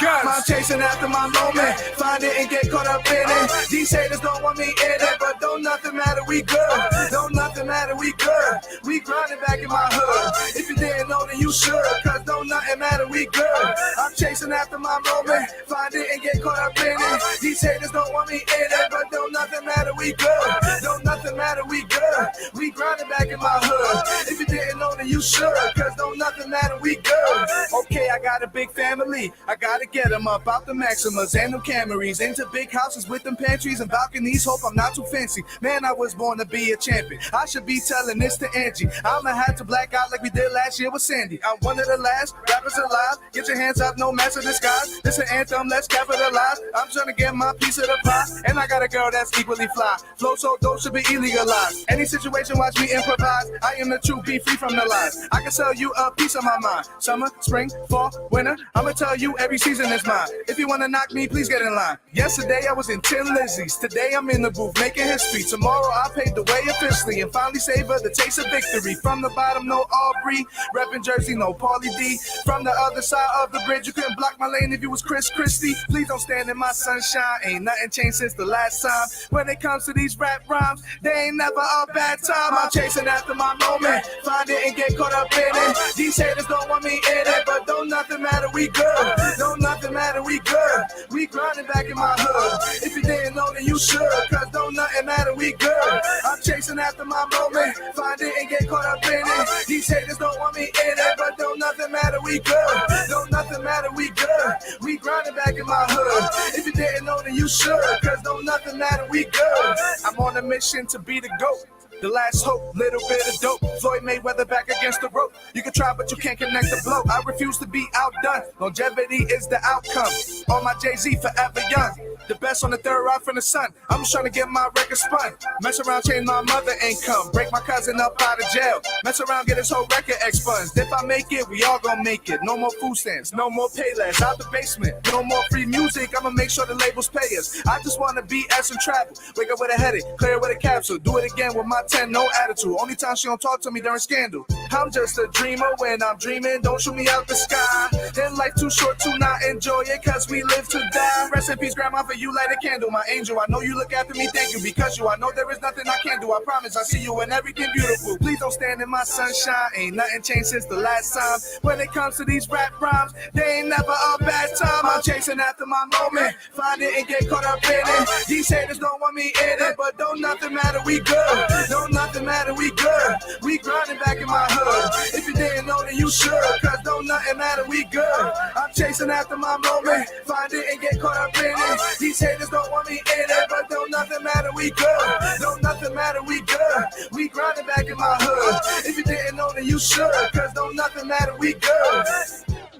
I'm chasing after my moment, find it and get caught up in it. These haters don't want me in it, but don't nothing matter, we good. Don't nothing matter, we good. We grinding back in my hood. If you didn't know, then you should, cause don't nothing matter, we good. I'm chasing after my moment, find it and get caught up in it. These haters don't want me in it, but don't nothing matter, we good. Don't nothing matter, we good. We grinding back in my hood. If you didn't know, then you should, cause don't nothing matter, we good. Okay, I got a big family, I gotta get them up out the Maximas and them Camaries, into big houses with them pantries and balconies. Hope I'm not too fancy, man, I was born to be a champion. I should be telling this to Angie, I'ma have to black out like we did last year with Sandy. I'm one of the last rappers alive, get your hands up, no mess of disguise. This an anthem, let's capitalize. I'm trying to get my piece of the pie, and I got a girl that's equally fly. Flow so dope should be illegalized. Any situation, watch me improvise. I am the truth, be free from the lies. I can sell you a piece of my mind. Summer, spring, fall, winter, I'ma tell you every season is mine. If you wanna knock me, please get in line. Yesterday I was in 10 Lizzies, today I'm in the booth making history. Tomorrow I paved the way officially and finally savor the taste of victory. From the bottom, no Aubrey, reppin' Jersey, no Pauly D. From the other side of the bridge, you couldn't block my lane if you was Chris Christie. Please don't stand in my sunshine, ain't nothing changed since the last time. When it comes to these rap rhymes, they ain't never a bad time. I'm chasing after my moment, find it and get caught up in it. These haters don't want me in it, but don't nothing matter, we good. Don't nothing matter, we good. We grinding back in my hood. If you didn't know, then you should, cause don't nothing matter, we good. I'm chasing after my moment, find it and get caught up in it. These haters don't want me in it, but don't nothing matter, we good. Don't nothing matter, we good. We grinding back in my hood. If you didn't know, then you should, cause don't nothing matter, we good. I'm on a mission to be the GOAT. The last hope, little bit of dope. Floyd Mayweather back against the rope. You can try, but you can't connect the blow. I refuse to be outdone. Longevity is the outcome. On my Jay-Z, forever young. The best on the third ride from the sun. I'm just trying to get my record spun. Mess around, change my mother income. Break my cousin up out of jail. Mess around, get his whole record expunged. If I make it, we all gonna make it. No more food stamps, no more pay less. Out the basement, no more free music. I'ma make sure the labels pay us. I just wanna be S and travel. Wake up with a headache, clear with a capsule. Do it again with my 10, no attitude. Only time she don't talk to me during scandal. I'm just a dreamer when I'm dreaming. Don't shoot me out the sky. Then life too short to not enjoy it, cause we live to die. Rest in peace, grandma, for you light a candle. My angel, I know you look after me, thank you. Because you, I know there is nothing I can't do. I promise I see you in everything beautiful. Please don't stand in my sunshine. Ain't nothing changed since the last time. When it comes to these rap rhymes, they ain't never a bad time. I'm chasing after my moment, find it and get caught up in it. These haters don't want me in it, but don't nothing matter, we good. Don't nothing matter, we good. We grinding back in my hood. If you didn't know, then you should, cause don't nothing matter, we good. I'm chasing after my moment, find it and get caught up in it. These haters don't want me in it, but don't nothing matter, we good. Don't nothing matter, we good. We grinding back in my hood. If you didn't know, then you should, cause don't nothing matter, we good.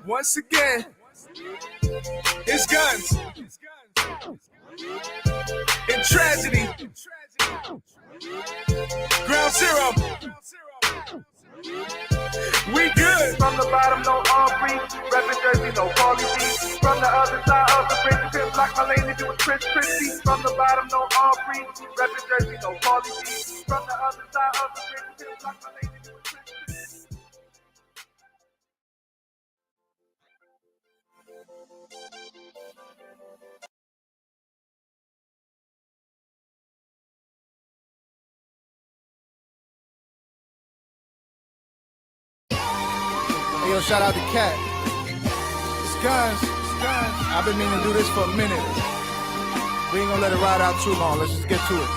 Once again, it's guns and tragedy. Ground zero. We good. From the bottom, no Aubrey. Reppin' Jersey, no Pauly D. From the other side of the bridge, you couldn't block my lane if you was Chris Christie. From the bottom, no Aubrey. Reppin' Jersey, no Pauly D. From the other side of the bridge, you couldn't block my lane if you was Chris Christie. Hey, yo, shout out to Cat. It's guns. I've been meaning to do this for a minute. We ain't gonna let it ride out too long. Let's just get to it.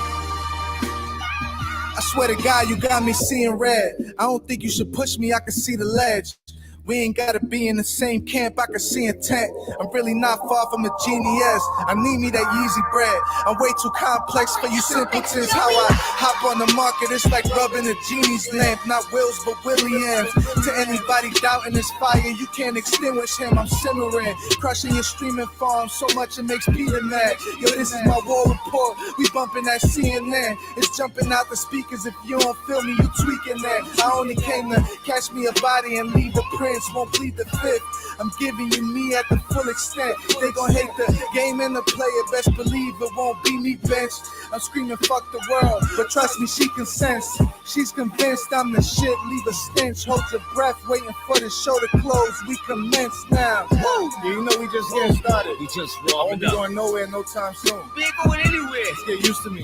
I swear to God, you got me seeing red. I don't think you should push me, I can see the ledge. We ain't gotta be in the same camp, I can see intent. I'm really not far from a genius. I need me that Yeezy bread. I'm way too complex for you simpletons. How I hop on the market, it's like rubbing a genie's lamp. Not Wills, but Williams. To anybody doubting this fire, you can't extinguish him. I'm simmering, crushing your streaming farm so much it makes Peter mad. Yo, this is my war report. We bumping that CNN. It's jumping out the speakers. If you don't feel me, you tweaking that. I only came to catch me a body and leave the print. bench, won't plead the fifth. I'm giving you me at the full extent. They gon' hate the game and the player, best believe it won't be me benched. I'm screaming fuck the world, but trust me, she consents. She's convinced I'm the shit, leave a stench. Hold your breath, waiting for the show to close. We commence now. Woo! Yeah, you know we just getting started. We just I won't warming be up. going nowhere no time soon. We ain't going anywhere. Just get used to me.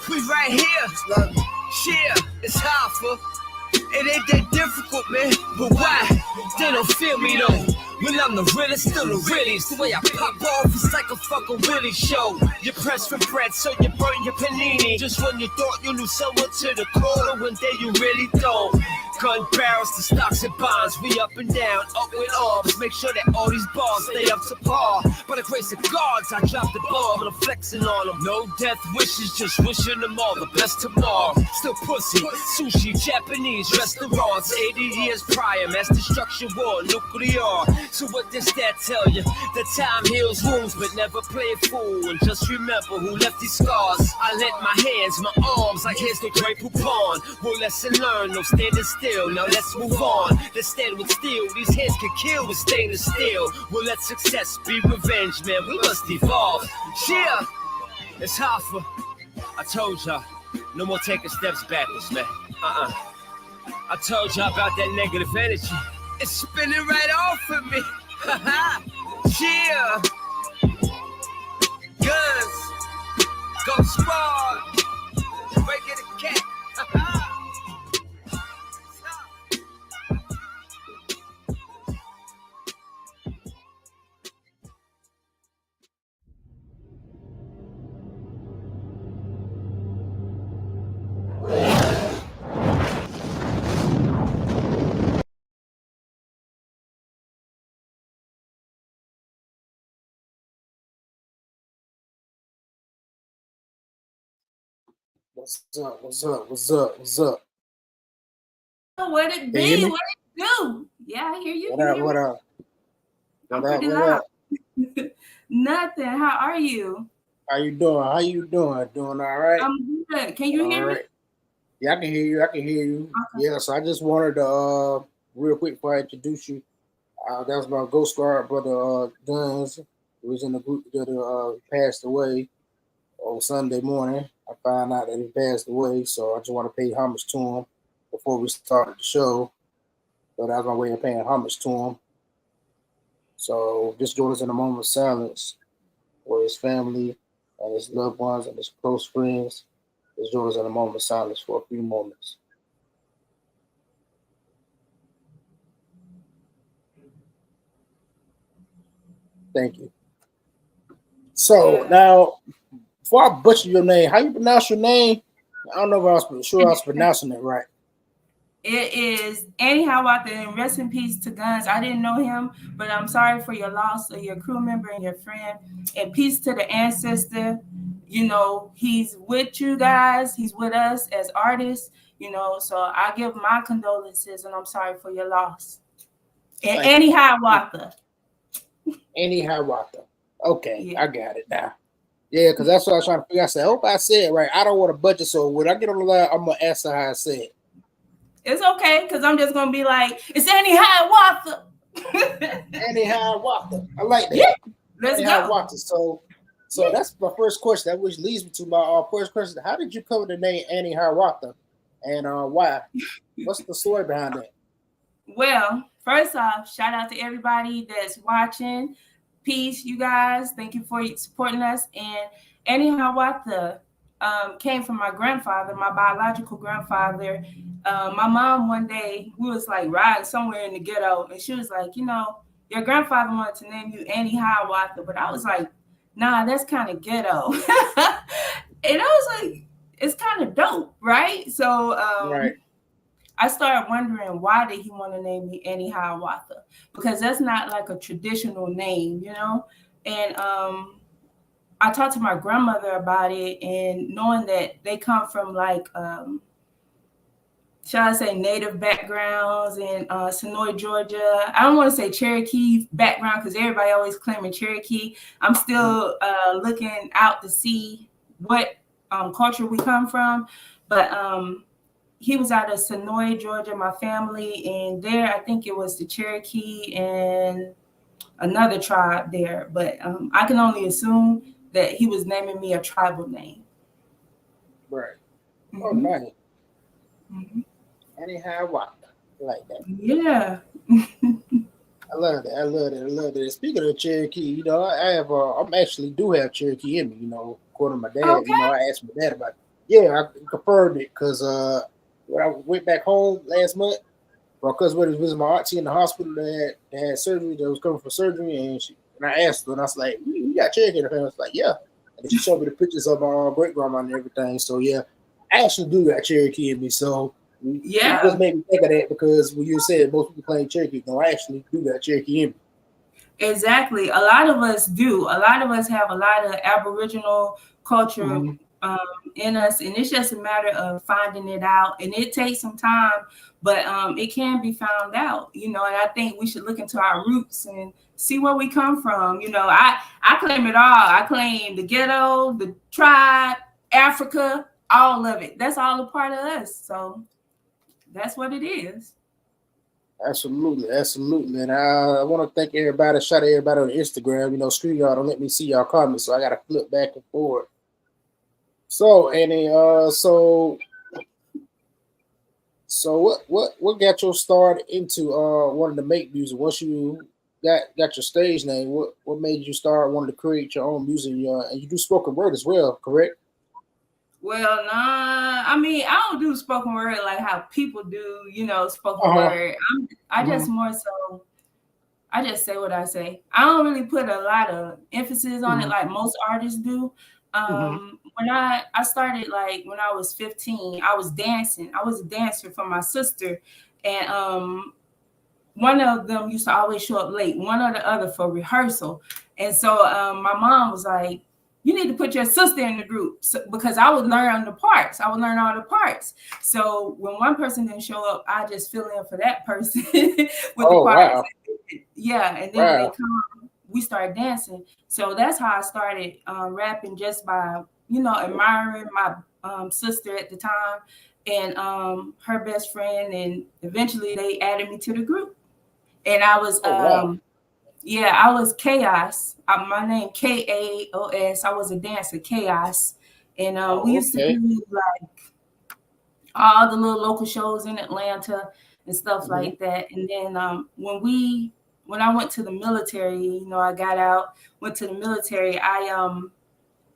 We right here. Just love you. Yeah, it's Hoffa. It ain't that difficult, man. But why? They don't feel me though. When I'm the realest, still the realest. The way I pop off, it's like a fucking Willie show. You press for bread, so you burn your panini. Just when you thought you knew someone to the core, one day you really don't. Gun barrels to stocks and bonds, we up and down, up with arms. Make sure that all these bars stay up to par. By the grace of gods, I drop the bomb and I'm flexing on them. No death wishes, just wishing them all the best tomorrow. Still pussy, sushi, Japanese restaurants. 80 years prior, mass destruction war, nuclear. So what does that tell you? The time heals wounds, but never play a fool. And just remember who left these scars. I let my hands, my arms, like here's the Grey Poupon. Well, lesson learned, no standing still. Now let's move on. Let's stand with steel. These hands can kill with stainless steel. Well, let success be revenge, man. We must evolve. Yeah, it's Hoffa. I told y'all, no more taking steps backwards, man. I told y'all about that negative energy. It's spinning right off of me. Yeah. Guns. Go squad. Break it a cat. What's up? What's up? What's up? What's up? What it Can you hear be? me? What it do? Yeah, I hear you. What up? What up? I'm What up? pretty What loud. up? Nothing. How are you? How you doing? How you doing? Doing all right? I'm good. Can you All hear me? right. Yeah, I can hear you. I can hear you. Okay. Yeah, so I just wanted to real quick before I introduce you. That was my Ghost Guard brother Guns, who was in the group that passed away on Sunday morning. I found out that he passed away, so I just want to pay homage to him before we started the show. So that was my way of paying homage to him. So just join us in a moment of silence for his family and his loved ones and his close friends. Just join us in a moment of silence for a few moments. Thank you. So now, before I butcher your name, how you pronounce your name? I don't know if I was sure I was pronouncing it right. It is AneHiawatha, and rest in peace to Guns. I didn't know him, but I'm sorry for your loss of your crew member and your friend. And peace to the ancestor. You know, he's with you guys. He's with us as artists. You know, so I give my condolences, and I'm sorry for your loss. And AneHiawatha. AneHiawatha. Okay, Yeah. I got it now. Yeah, because that's what I was trying to figure out. I said, I hope I said it right. I don't want to butcher, so when I get on the line, I'm going to ask her how I said it. It's okay, because I'm just going to be like, it's AneHiawatha. AneHiawatha. I like that. Yeah, let's go. AneHiawatha. So that's my first question. That which leads me to my first question. How did you come with the name AneHiawatha, and why? What's the story behind that? Well, first off, shout out to everybody that's watching. Peace, you guys. Thank you for supporting us. And AneHiawatha came from my grandfather, my biological grandfather. My mom one day, we was like riding somewhere in the ghetto, and she was like, you know, your grandfather wanted to name you AneHiawatha, but I was like, nah, that's kind of ghetto. And I was like, it's kind of dope, right? So Right. I started wondering, why did he want to name me AneHiawatha? Because that's not like a traditional name, you know? And I talked to my grandmother about it, and knowing that they come from like, shall I say, native backgrounds in Sonoy, Georgia. I don't want to say Cherokee background because everybody always claiming Cherokee. I'm still looking out to see what culture we come from. But he was out of Sonoy, Georgia, my family, and there I think it was the Cherokee and another tribe there, but I can only assume that he was naming me a tribal name. Right. Mm-hmm. Oh, nice. Mm-hmm. AneHiawatha. I like that. Yeah. I love that. I love that. I love that. Speaking of Cherokee, you know, I have. I'm actually do have Cherokee in me. You know, according to my dad. You know, Okay. I asked my dad about it. Yeah, I confirmed it because when I went back home last month, my cousin went to visit my auntie in the hospital that had surgery. That was coming for surgery, and I asked her, and I was like, "You got Cherokee in the family?" I was like, "Yeah." And she showed me the pictures of my great grandma and everything. So yeah, I actually do got Cherokee in me. So it just Yeah. made me think of that because when you said most people claim Cherokee, no, I actually do got Cherokee in me. Exactly. A lot of us do. A lot of us have a lot of Aboriginal culture Mm-hmm. in us, and it's just a matter of finding it out. And it takes some time, but it can be found out, you know. And I think we should look into our roots and see where we come from. You know, I claim it all. I claim the ghetto, the tribe, Africa, all of it. That's all a part of us. So that's what it is. Absolutely, absolutely. And I want to thank everybody, shout out everybody on Instagram. You know, StreamYard don't let me see y'all comments, so I got to flip back and forth. So, Annie, so what got your start into wanting to make music? Once you got your stage name, what made you start wanting to create your own music? And you do spoken word as well, correct? Well, nah. I mean, I don't do spoken word like how people do, you know, spoken Uh-huh. word. I just Mm-hmm. more so, I just say what I say. I don't really put a lot of emphasis on it Mm-hmm. like most artists do. Mm-hmm. When I started, like when I was 15, I was dancing. I was a dancer for my sister, and one of them used to always show up late, one or the other for rehearsal. And so my mom was like, you need to put your sister in the group, because I would learn the parts. I would learn all the parts. So when one person didn't show up, I just fill in for that person with the Oh parts. wow, Yeah. And then when they wow. come, we start dancing. So that's how I started rapping, just by, you know, admiring my sister at the time and her best friend. And eventually they added me to the group. And I was, Oh wow. yeah, I was Chaos. My name Kaos. I was a dancer, Chaos, and we Oh used to okay. do like all the little local shows in Atlanta and stuff Mm-hmm. like that. And then when I went to the military, you know, I got out, went to the military. I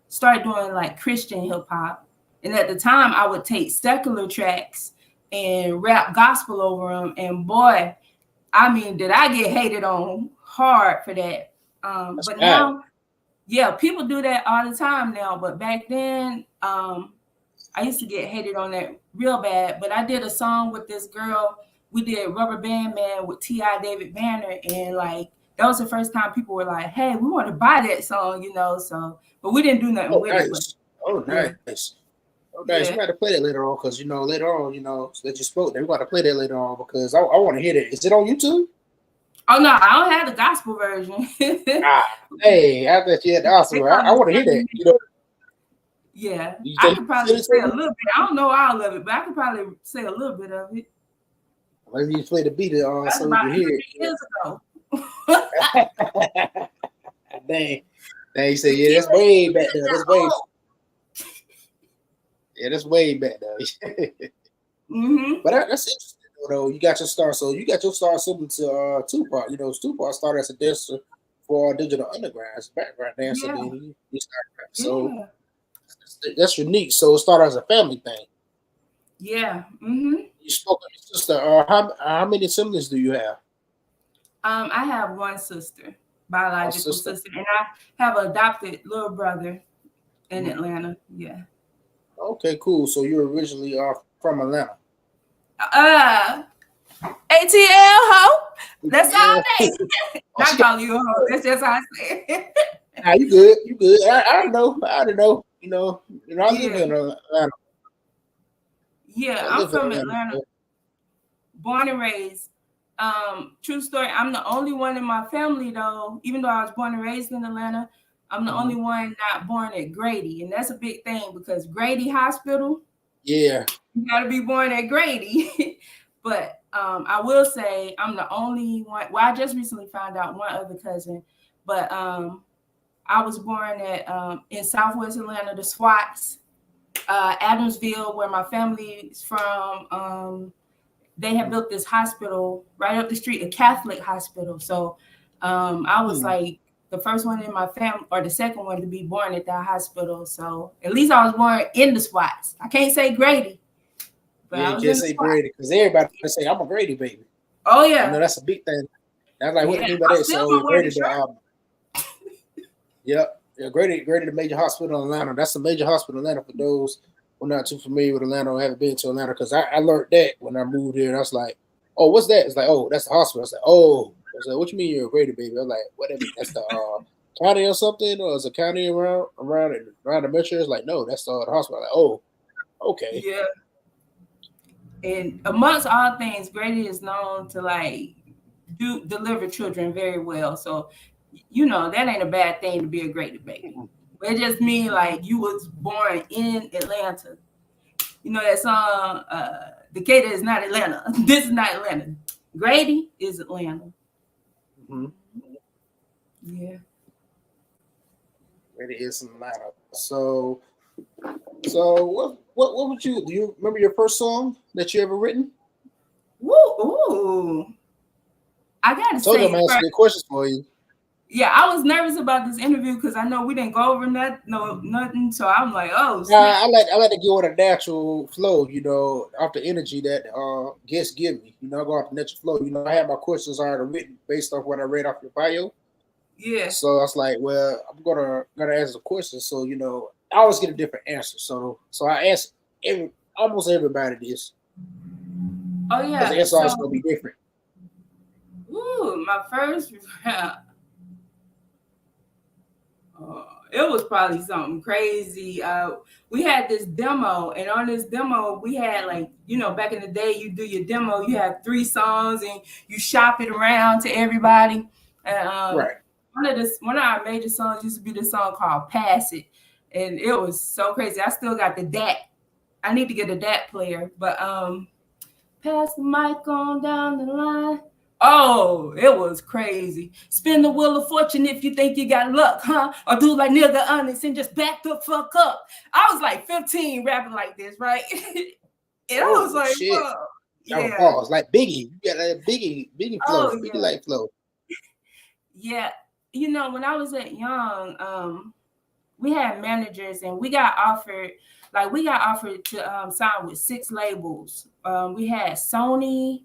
started doing like Christian hip hop, and at the time, I would take secular tracks and rap gospel over them. And boy, I mean, did I get hated on hard for that? That's But bad. now, yeah, people do that all the time now. But back then, I used to get hated on that real bad. But I did a song with this girl. We did Rubber Band Man with T.I. David Banner, and like that was the first time people were like, "Hey, we want to buy that song," you know. So, but we didn't do nothing Oh with it. But nice. Oh yeah, nice. Oh nice. We yeah. got to play that later on because you know later on you know that you spoke there. We got to play that later on because I want to hear that. Is it on YouTube? Oh no, I don't have the gospel version. Ah, hey, I bet you had the awesome. They I call it want to hear that. 7 You know, Yeah, you I say could send probably it say to a me. little bit. I don't know all of it, but I could probably say a little bit of it. Maybe you play the beat That's so we about can hear 30 years ago. it. Dang, dang. You say The yeah, kid that's way back is there. that That's way old. yeah, that's way back there. Mm-hmm. But that's interesting though. You got your start. So you got your start similar to Tupac. You know, Tupac started as a dancer for Digital Underground as a background dancer. Yeah, Then he started rapping. So yeah, that's unique. So it started as a family thing. yeah. Mm-hmm. You spoke of your sister. How many siblings do you have? I have one sister, A biological sister. sister, and I have an adopted little brother in Mhm. Atlanta. Yeah. Okay, cool. So you're originally from Atlanta. Uh, ATL ho. That's Yeah. all day. Oh, she Not got. calling you a hoe. That's just how I say it. Nah, you good. You good. I don't know. I don't know. I live Yeah, in Atlanta. yeah. I I'm live in from Atlanta. Atlanta, born and raised. True story. I'm the only one in my family though, even though I was born and raised in Atlanta, I'm the Mm-hmm. only one not born at Grady. And that's a big thing because Grady Hospital, Yeah. You got to be born at Grady. But I will say I'm the only one. Well, I just recently found out one other cousin, but I was born at in Southwest Atlanta, the Swats, Adamsville, where my family is from. They had built this hospital right up the street, a Catholic hospital. So I was like the first one in my family, or the second one to be born at that hospital. So at least I was born in the Swats. I can't say Grady, but Yeah, I you was can't in the say Swats. Grady because everybody say I'm a Grady baby. Oh yeah, You know that's a big thing. That's like what do you mean by I that? still So gonna wear Grady, the shirt. yeah, Grady, the major hospital in Atlanta. That's the major hospital in Atlanta for those who are not too familiar with Atlanta or haven't been to Atlanta. Because I learned that when I moved here. And I was like, oh, what's that? It's like, oh, that's the hospital. I was like, oh, I was like, what you mean you're a Grady baby? I was like, what? That's the county or something, or is a county around the metro? It's like, no, that's the hospital. I'm like, oh, okay. Yeah. And amongst all things, Grady is known to like deliver children very well. So, you know, that ain't a bad thing to be a Grady baby. But it just means like you was born in Atlanta. You know that song, Decatur is not Atlanta. This is not Atlanta. Grady is Atlanta. Mm-hmm. Yeah. Grady is Atlanta. So what would you do? You remember your first song that you ever written? Ooh. I gotta Told you say, I'm asking good questions for you. yeah, I was nervous about this interview because I know we didn't go over nothing. So I'm like, oh, Nah, I like to go with a natural flow, you know, off the energy that guests give me. You know, I go off the natural flow. You know, I have my questions already written based off what I read off your bio. yeah. So I was like, well, I'm gonna ask a question. So, you know, I always get a different answer. So I ask almost everybody this. Oh yeah. Because the answer always gonna be different. Ooh, my first round. It was probably something crazy. We had this demo, and on this demo, we had like, you know, back in the day, you do your demo, you have 3 songs, and you shop it around to everybody. And Right. one of our major songs used to be this song called "Pass It," and it was so crazy. I still got the DAT. I need to get a DAT player, but pass the mic on down the line. Oh, it was crazy. Spin the wheel of fortune if you think you got luck, huh? Or do like nigga honest and just back the fuck up. I was like 15 rapping like this, right? And I was like, shit. whoa. Yeah. Pause. Like Biggie. You got a Biggie flow. Oh, Biggie yeah. like flow. Yeah. You know, when I was at Young, we had managers and we got offered to sign with 6 labels. We had Sony,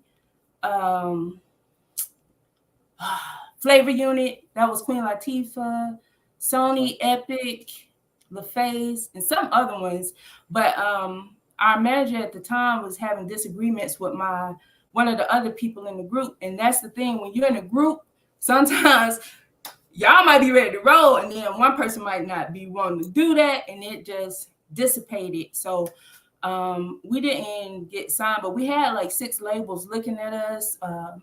Flavor Unit, that was Queen Latifah, Sony, Epic, LaFace, and some other ones. But our manager at the time was having disagreements with one of the other people in the group. And that's the thing, when you're in a group, sometimes y'all might be ready to roll, and then one person might not be wanting to do that, and it just dissipated. So we didn't get signed, but we had like 6 labels looking at us.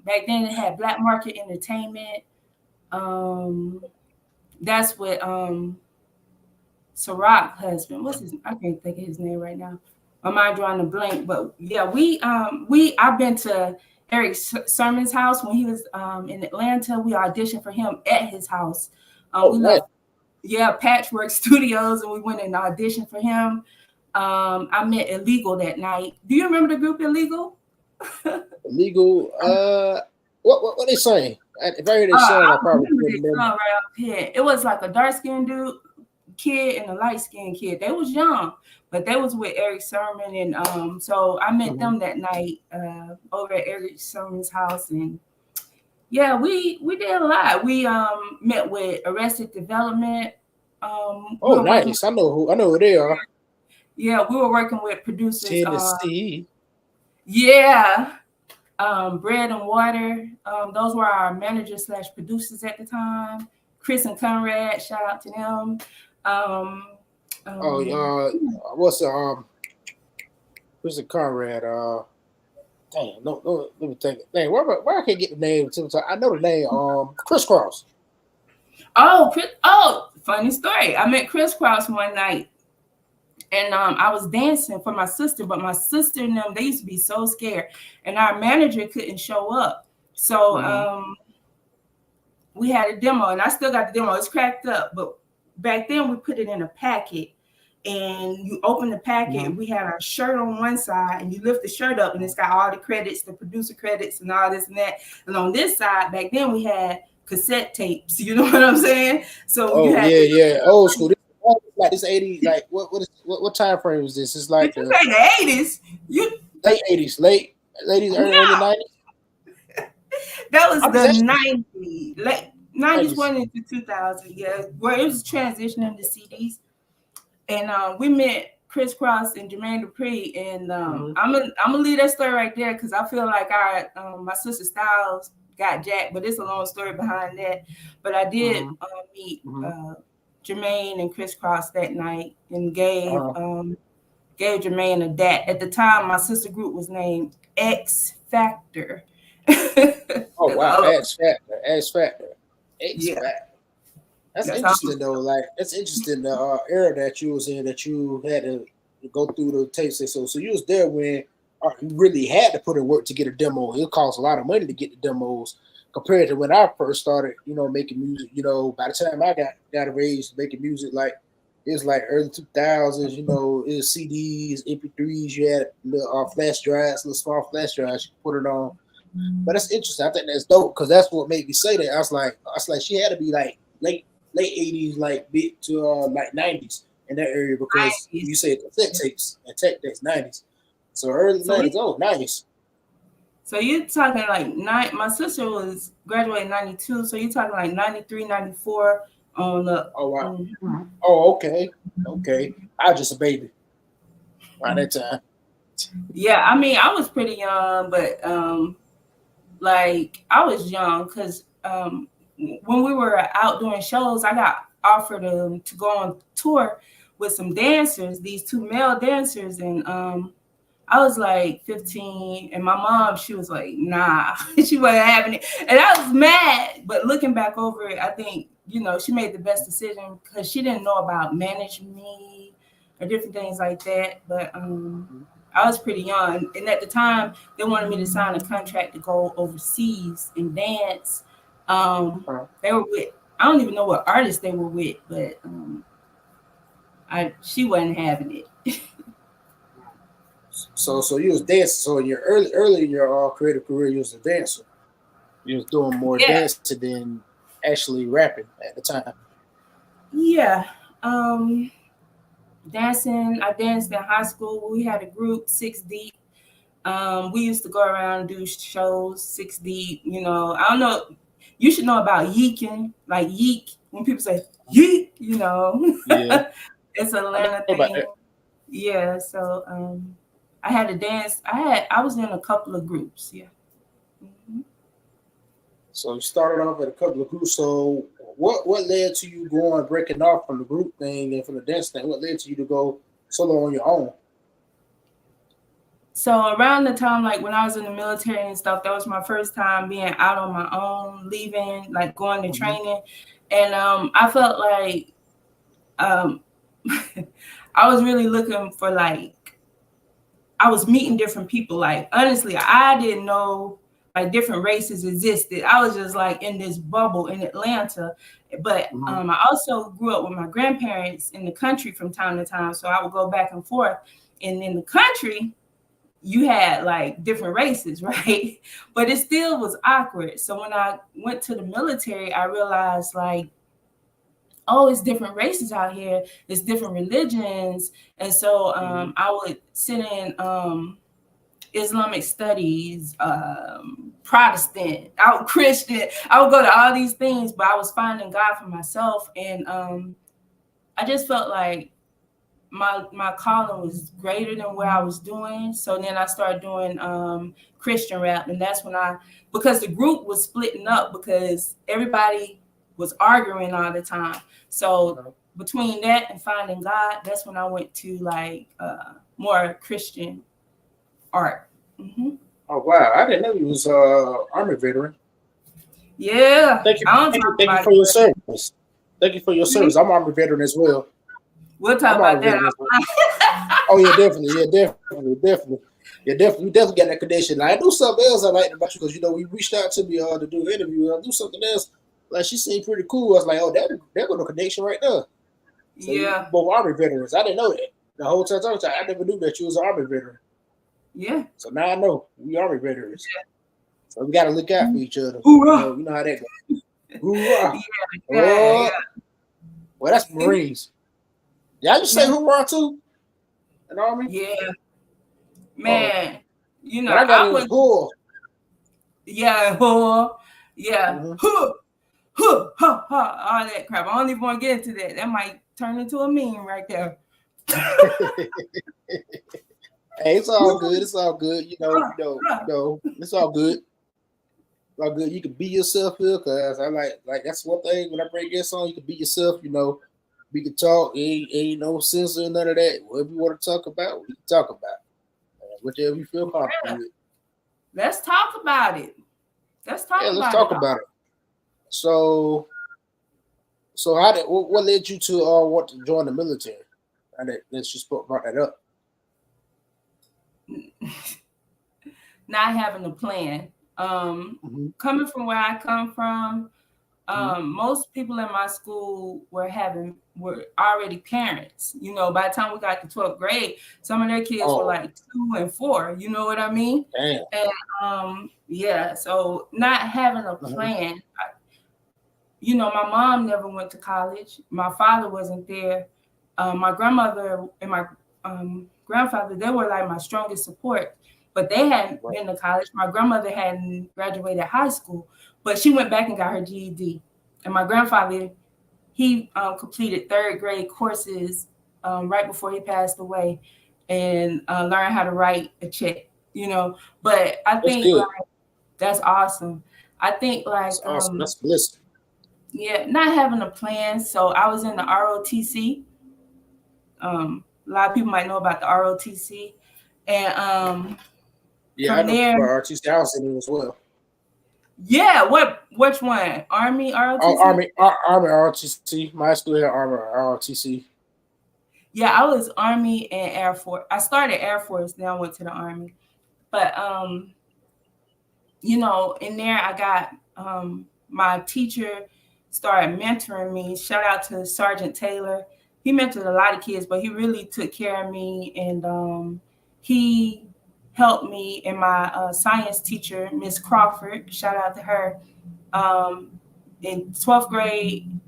Back then it had Black Market Entertainment. That's what Ciroc husband. I can't think of his name right now. My mind drawing a blank, but yeah, I've been to Eric Sermon's house when he was in Atlanta. We auditioned for him at his house. We left, Patchwork Studios, and we went and auditioned for him. I met Illegal that night. Do you remember the group Illegal? Illegal. What they saying? If I hear this song, I probably remember. Right up here. It was like a dark-skinned kid and a light-skinned kid. They was young, but they was with Eric Sermon, and so I met them that night over at Eric Sermon's house, and yeah, we did a lot. We met with Arrested Development. Nice. I know who they are. Yeah, we were working with producers. Tennessee. Bread and Water. Those were our managers / producers at the time. Chris and Conrad, shout out to them. What's Chris and Conrad? Damn, no, let me think. Dang, why I can't get the name? I know the name. Crisscross. Oh, funny story. I met Crisscross one night. And I was dancing for my sister, but my sister and them, they used to be so scared. And our manager couldn't show up. So we had a demo, and I still got the demo. It's cracked up. But back then, we put it in a packet. And you open the packet, we had our shirt on one side, and you lift the shirt up, and it's got all the credits, the producer credits, and all this and that. And on this side, back then, we had cassette tapes. You know what I'm saying? So you had old school. Like this 80s, like what time frame is this? It's like the 80s. Late 80s, late 80s, early 90s. That was the 90s, late 90s went into 2000. Yeah, where it was transitioning to CDs. And we met Crisscross and Jermaine Dupri, and I'm gonna leave that story right there because I feel like my sister Styles got jacked, but it's a long story behind that. But I did meet Jermaine and Crisscross that night, and gave Jermaine a DAT. At the time, my sister group was named X Factor. Oh wow, X Factor. That's interesting though. Like that's interesting. The era that you was in, that you had to go through the tapes. So you was there when you really had to put in work to get a demo. It cost a lot of money to get the demos compared to when I first started, making music. By the time I got of age making music, like it was like early 2000s. It was CDs, MP3s. You had little flash drives, little small flash drives. You could put it on. But that's interesting. I think that's dope because that's what made me say that. I was like, she had to be like late 80s, like mid to like 90s in that area because you said cassette tapes and tech decks 90s. So early 90s, nice. So you're talking like my sister was graduating 92, so you're talking like 93, 94 on the. Oh wow. Oh, okay. I was just a baby around that time. Yeah, I mean I was pretty young, but like I was young because when we were out doing shows, I got offered to go on tour with some dancers, these two male dancers, and I was like 15, and my mom, she was like, nah, she wasn't having it, and I was mad. But looking back over it, I think she made the best decision because she didn't know about managing me or different things like that. But I was pretty young, and at the time, they wanted me to sign a contract to go overseas and dance. They were with, I don't even know what artist they were with, but she wasn't having it. So you was dancing. So in your early in your creative career, you was a dancer. You was doing more dancing than actually rapping at the time. Yeah. Dancing. I danced in high school. We had a group, 6 Deep. We used to go around and do shows, 6 Deep. I don't know. You should know about yeeking, like yeek. When people say yeek, Yeah. It's a Atlanta thing. Yeah. So I had to dance. I was in a couple of groups. Yeah. Mm-hmm. So you started off at a couple of groups. So what led to you breaking off from the group thing and from the dance thing? What led to you to go solo on your own? So around the time, like when I was in the military and stuff, that was my first time being out on my own, leaving, like going to training. And I felt like I was really looking for I was meeting different people. Like, honestly, I didn't know like different races existed. I was just like in this bubble in Atlanta. But I also grew up with my grandparents in the country from time to time. So I would go back and forth. And in the country, you had like different races, right? But it still was awkward. So when I went to the military, I realized like, oh, it's different races out here. It's different religions. And so I would sit in Islamic studies, Protestant, Christian. I would go to all these things, but I was finding God for myself. And I just felt like my calling was greater than what I was doing. So then I started doing Christian rap. And that's when because the group was splitting up because everybody was arguing all the time. So between that and finding God, that's when I went to like more Christian art. Mm-hmm. Oh wow! I didn't know you was Army veteran. Yeah. Thank you for your service. Thank you for your service. I'm Army veteran as well. We'll talk I'm about already that. ready. Oh yeah, definitely. We definitely got that connection. Like, I do something else I liked about you because we reached out to me to do an interview. I do something else. Like, she seemed pretty cool. I was like, oh, that was a connection right there. So you Yeah. both Army veterans. I didn't know that. The whole time I never knew that you was an Army veteran. Yeah. So now I know we Army veterans. Yeah. So we gotta look out for each other. Hoorah. You know how that goes. Hoorah. Yeah. Well, that's Marines. Y'all just say hoorah too? An Army? Yeah. Man, but I got it hoorah. Yeah, hoorah. Yeah. Huh, huh, huh, huh, all that crap. I don't even want to get into that. That might turn into a meme right there. Hey, it's all good. It's all good. It's all good. It's all good. You can be yourself here, cause I like that's one thing when I break this on. You can be yourself. We can talk. Ain't no censor, none of that. Whatever you want to talk about, we can talk about. Whatever you feel comfortable with. Let's talk about it. Let's talk about it. So what led you to want to join the military? Let's just brought that up. Not having a plan. Coming from where I come from, most people in my school were already parents. By the time we got to 12th grade, some of their kids were like 2 and 4. You know what I mean? Damn. And so not having a plan. My mom never went to college. My father wasn't there. My grandmother and my grandfather, they were like my strongest support, but they hadn't been to college. My grandmother hadn't graduated high school, but she went back and got her GED. And my grandfather, he completed 3rd grade courses right before he passed away and learned how to write a check, But I think that's awesome. I think that's awesome. That's bliss. Yeah, not having a plan. So I was in the ROTC. A lot of people might know about the ROTC. And I know about ROTC. I was in it as well. Yeah, which one? Army ROTC? Army ROTC. My school had Army ROTC. Yeah, I was Army and Air Force. I started Air Force, then I went to the Army. But in there I got my teacher started mentoring me. Shout out to Sergeant Taylor. He mentored a lot of kids, but he really took care of me, and he helped me. And my science teacher, Miss Crawford, shout out to her. In 12th grade,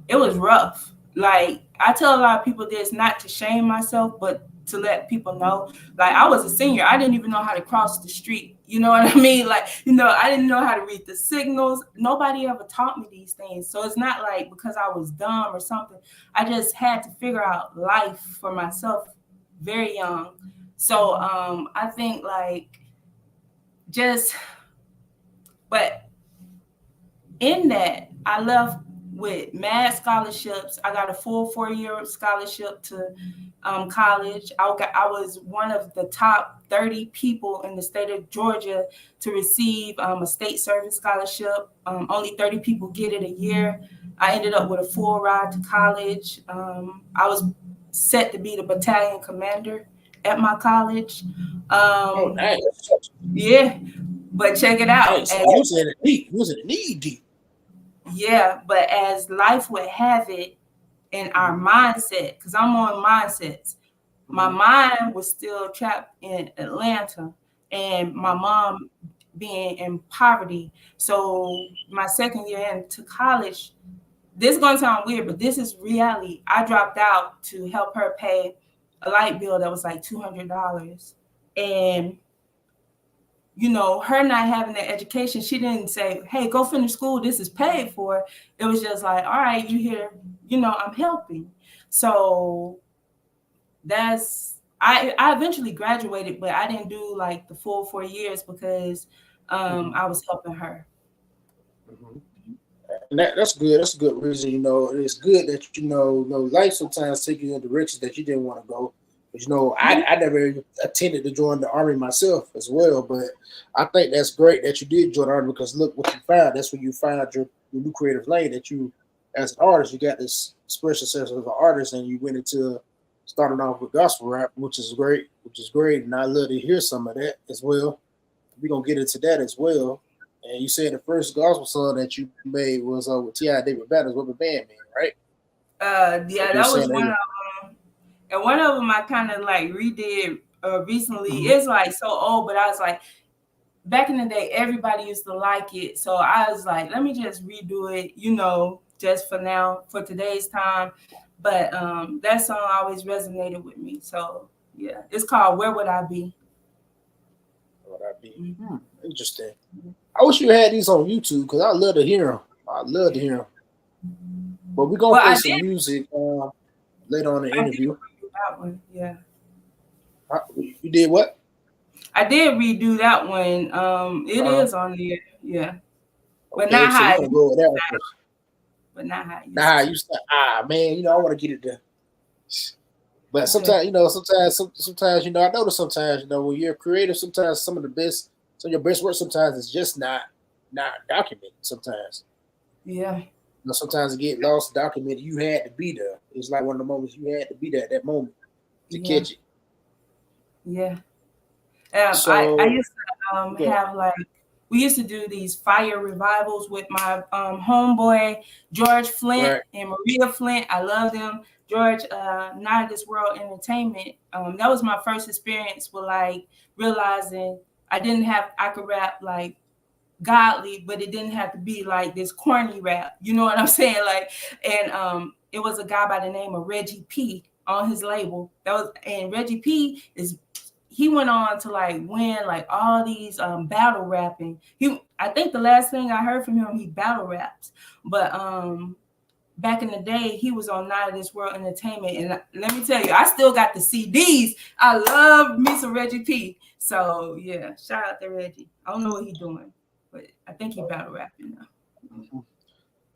it was rough. Like, I tell a lot of people this, not to shame myself, but to let people know. Like, I was a senior. I didn't even know how to cross the street. You know what I mean? Like, I didn't know how to read the signals. Nobody ever taught me these things. So it's not like because I was dumb or something. I just had to figure out life for myself very young. So I think but in that, I left with mad scholarships. I got a full 4-year scholarship to college. I was one of the top 30 people in the state of Georgia to receive a state service scholarship. Only 30 people get it a year. I ended up with a full ride to college. I was set to be the battalion commander at my college. Nice. Yeah, but check it out. Nice. You was in the knee deep. Yeah, but as life would have it, in our mindset, because I'm on mindsets, my mind was still trapped in Atlanta, and my mom being in poverty. So my second year into college, this is going to sound weird, but this is reality. I dropped out to help her pay a light bill that was like $200. And her not having that education, she didn't say, hey, go finish school, this is paid for. It was just like, all right, you here, I'm helping. So I eventually graduated, but I didn't do like the full 4 years because I was helping her. And that's good. That's a good reason, And it's good that, life sometimes takes you in directions that you didn't want to go. But, I never attended to join the Army myself as well, but I think that's great that you did join the Army because look what you found. That's when you found your new creative lane that you as an artist, you got this expression sense of an artist, and you went into starting off with gospel rap, which is great, and I love to hear some of that as well. We're gonna get into that as well. And you said the first gospel song that you made was with T.I. David Banner's Rubber Band Man, right? Yeah, that was one of them. And one of them I kind of like redid recently. It's like so old, but I was like, back in the day, everybody used to like it. So I was like, let me just redo it, you know, just for now, for today's time. But that song always resonated with me. So yeah, it's called Where Would I Be? Where Would I Be? Interesting. I wish you had these on YouTube because I love to hear them. But we're gonna play some music later on in the interview. That one, yeah. You did what? I did redo that one. It is on there, yeah. But okay, not so how. Go with that one. But not how. Nah, you said, man, you know, I want to get it there. But sometimes, you know, sometimes, you know, I notice sometimes, you know, when you're creative, sometimes some of your best work sometimes is just not documented. Sometimes, yeah. You know, sometimes it get lost, documented. You had to be there. It's like one of the moments you had to be there at that moment to catch it. Yeah. So, I used to have like, we used to do these fire revivals with my homeboy George Flint and Maria Flint. I love them. George, Not of This World Entertainment. That was my first experience with like realizing I could rap like godly, but it didn't have to be like this corny rap. You know what I'm saying? Like, and it was a guy by the name of Reggie P on his label. And Reggie P he went on to like win like all these battle rapping. I think the last thing I heard from him, he battle raps. But back in the day, he was on Not of This World Entertainment. And let me tell you, I still got the CDs. I love me some Reggie P. So yeah, shout out to Reggie. I don't know what he's doing, but I think he battle rapping now.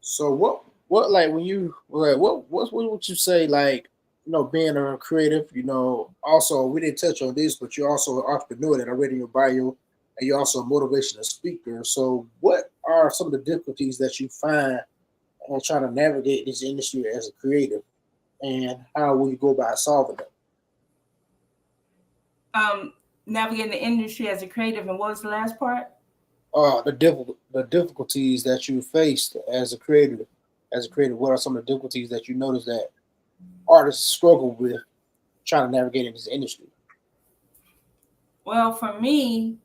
So what like when you like what would you say, like, you know, being a creative, you know, also we didn't touch on this, but you're also an entrepreneur that I read in your bio, and you're also a motivational speaker. So what are some of the difficulties that you find and trying to navigate this industry as a creative, and how will you go about solving them? Navigating the industry as a creative, and what was the last part? The difficulties that you faced as a creative. What are some of the difficulties that you notice that artists struggle with trying to navigate in this industry? Well, for me,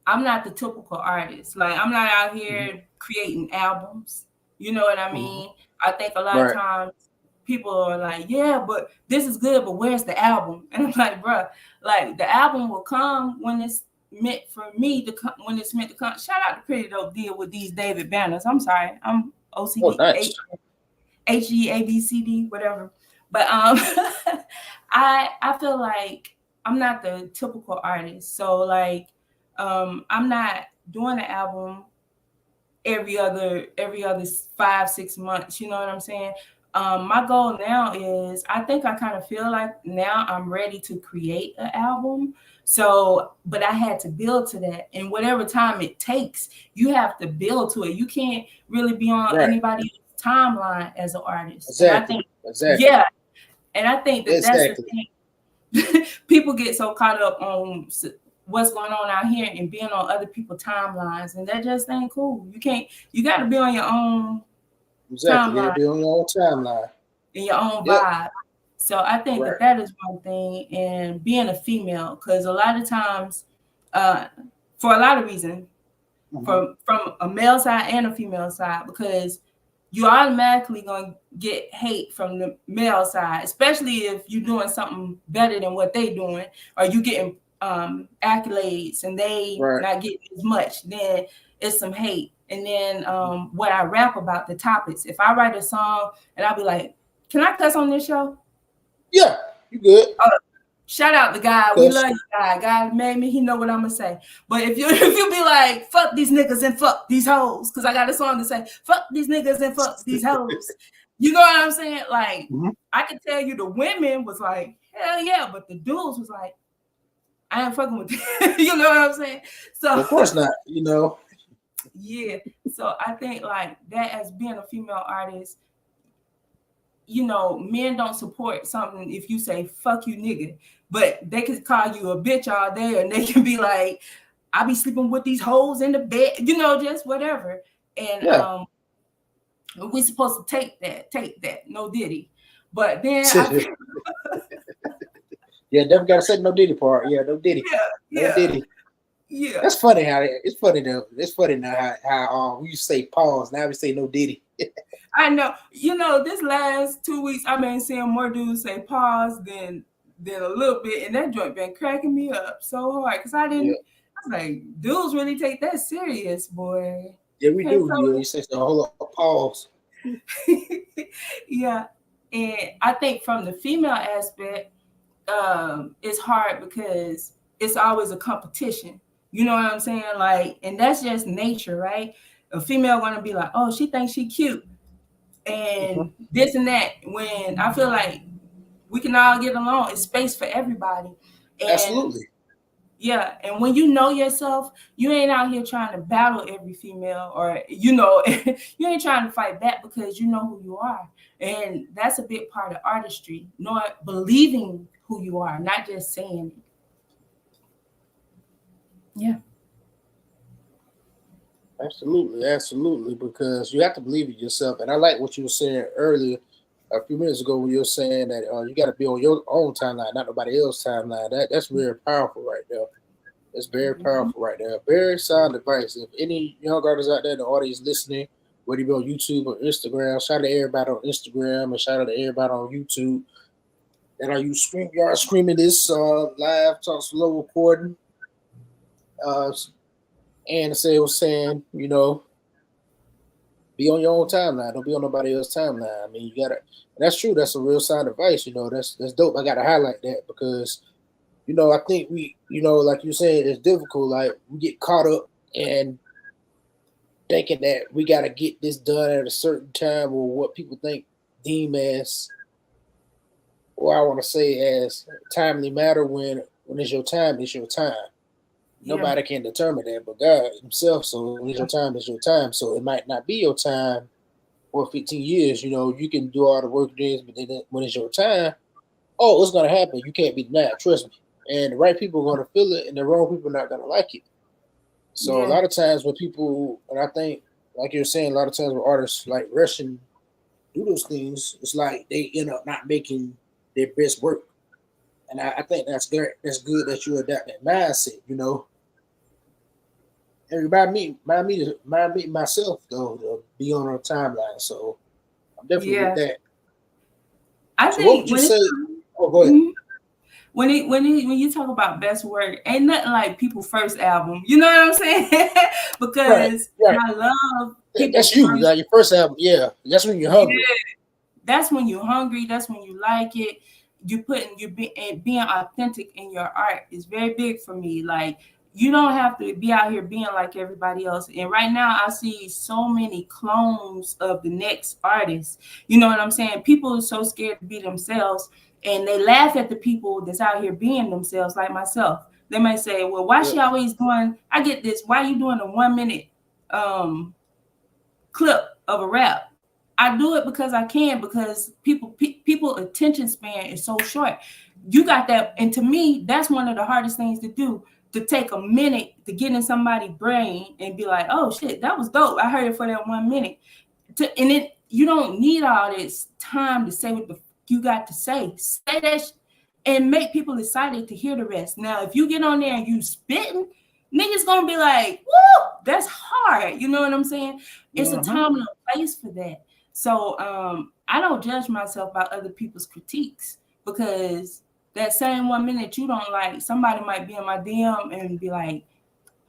I'm not the typical artist. Like, I'm not out here creating albums. You know what I mean? I think a lot of times people are like, yeah, but this is good, but where's the album? And I'm like, bruh, like the album will come when it's meant for me to come, when it's meant to come. Shout out to Pretty Dope Deal with these David Banners. I'm sorry. I'm OCD, nice. HGABCD, whatever. But I feel like I'm not the typical artist. So like I'm not doing an album every other 5-6 months. You know what I'm saying? My goal now is, I think I kind of feel like now I'm ready to create an album. So, but I had to build to that. And whatever time it takes, you have to build to it. You can't really be on anybody's timeline as an artist. Exactly. Yeah. And I think that's the thing. People get so caught up on what's going on out here and being on other people's timelines. And that just ain't cool. You got to be on your own timeline. You got to be on your own timeline. In your own vibe. So I think that is one thing. And being a female, because a lot of times, for a lot of reasons, from a male side and a female side, because you automatically going to get hate from the male side, especially if you're doing something better than what they doing, or you getting accolades and they not getting as much, then it's some hate. And then what I rap about, the topics. If I write a song and I'll be like, can I cuss on this show? Yeah, you good. Shout out the guy. We love you, guy. God made me. He know what I'm gonna say. But if you be like, fuck these niggas and fuck these hoes, because I got a song to say, fuck these niggas and fuck these hoes. You know what I'm saying? Like, I can tell you the women was like, hell yeah, but the dudes was like, I ain't fucking with you. You know what I'm saying? So of course not, you know. Yeah. So I think like that, as being a female artist, you know, men don't support something if you say fuck you nigga, but they could call you a bitch all day, and they can be like, I be sleeping with these hoes in the bed, you know, just whatever. And we supposed to take that, no diddy. But then yeah, never gotta say no Diddy part. Yeah, no Diddy. No Diddy. Yeah. That's funny how it's funny though. It's funny now how we used to say pause, now we say no Diddy. I know. You know, this last 2 weeks I've been seeing more dudes say pause than a little bit, and that joint been cracking me up so hard because I was like, dudes really take that serious, boy. Yeah, we do. You say the whole pause. Yeah, and I think from the female aspect, it's hard because it's always a competition. You know what I'm saying? Like, and that's just nature, right? A female gonna be like, oh, she thinks she cute, and this and that. When I feel like we can all get along, it's space for everybody. And absolutely. Yeah, and when you know yourself, you ain't out here trying to battle every female, or you know, you ain't trying to fight back because you know who you are, and that's a big part of artistry. Not believing who you are, not just saying it. Yeah. Absolutely, because you have to believe in yourself. And I like what you were saying earlier, a few minutes ago, when you were saying that you got to be on your own timeline, not nobody else's timeline. That's very powerful right there. It's very powerful right there. Very sound advice. If any young artists out there in the audience listening, whether you be on YouTube or Instagram, shout out to everybody on Instagram and shout out to everybody on YouTube. And are you screaming this live talk slow recording? And say was saying, you know, be on your own timeline. Don't be on nobody else's timeline. I mean, you gotta. That's true. That's a real sound advice. You know, that's dope. I gotta highlight that because, you know, I think we, you know, like you said, it's difficult. Like we get caught up in thinking that we gotta get this done at a certain time or what people deem as, or I want to say as timely matter. When it's your time, it's your time. Nobody can determine that but God himself. So when it's your time, it's your time. So it might not be your time for 15 years. You know, you can do all the work it is, but then when it's your time, oh, it's going to happen. You can't be denied. Trust me. And the right people are going to feel it and the wrong people are not going to like it. So a lot of times when people, and I think, like you're saying, a lot of times when artists like rush and do those things, it's like they end up not making their best work. And I think that's good. That's good that you adapt that mindset, you know. And remind me myself though to be on our timeline. So I'm definitely with that. I think what would you say? Oh, go ahead. When you talk about best work, ain't nothing like people's first album. You know what I'm saying? Because right. I love people. That's you, like your first album. Yeah, that's when you're hungry. Yeah. That's when you're hungry. That's when you like it. Being authentic in your art is very big for me. Like, you don't have to be out here being like everybody else. And right now I see so many clones of the next artist. You know what I'm saying? People are so scared to be themselves, and they laugh at the people that's out here being themselves, like myself. They might say, well, why she always doing, I get this, why you doing a 1 minute clip of a rap? I do it because I can, because people attention span is so short. You got that. And to me, that's one of the hardest things to do, to take a minute to get in somebody's brain and be like, oh shit, that was dope. I heard it for that 1 minute. You don't need all this time to say what the you got to say. Say that and make people excited to hear the rest. Now, if you get on there and you spitting, niggas gonna be like, woo, that's hard. You know what I'm saying? It's a time and a place for that. So I don't judge myself by other people's critiques, because that same 1 minute you don't like, somebody might be in my DM and be like,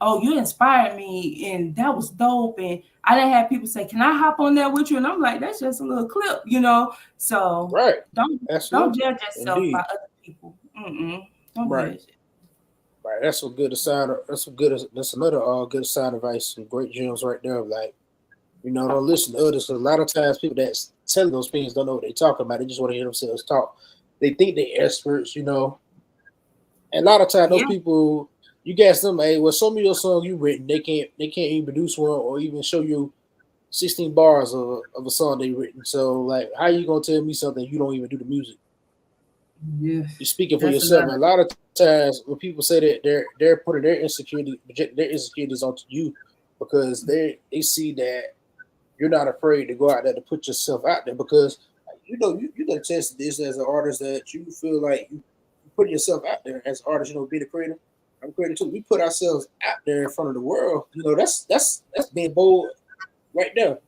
oh, you inspired me and that was dope. And I didn't have people say, can I hop on there with you? And I'm like, that's just a little clip, you know? So don't judge yourself by other people. Don't judge it. Right, that's a good sign. That's another good sign advice. Some great gems right there. Like, you know, don't listen to others. A lot of times people that tell those things don't know what they're talking about. They just want to hear themselves talk. They think they're experts, you know. And a lot of times those people, you get them, hey, well, some of your songs you written, they can't even produce one or even show you 16 bars of a song they written. So like, how you gonna tell me something you don't even do the music? Yeah, You're speaking for that's yourself. And another. a lot of times when people say that they're putting their insecurities onto you because they see that you're not afraid to go out there to put yourself out there because you can test this as an artist that you feel like you putting yourself out there as an artist, being a creator. I'm a creator too. We put ourselves out there in front of the world. That's being bold right there.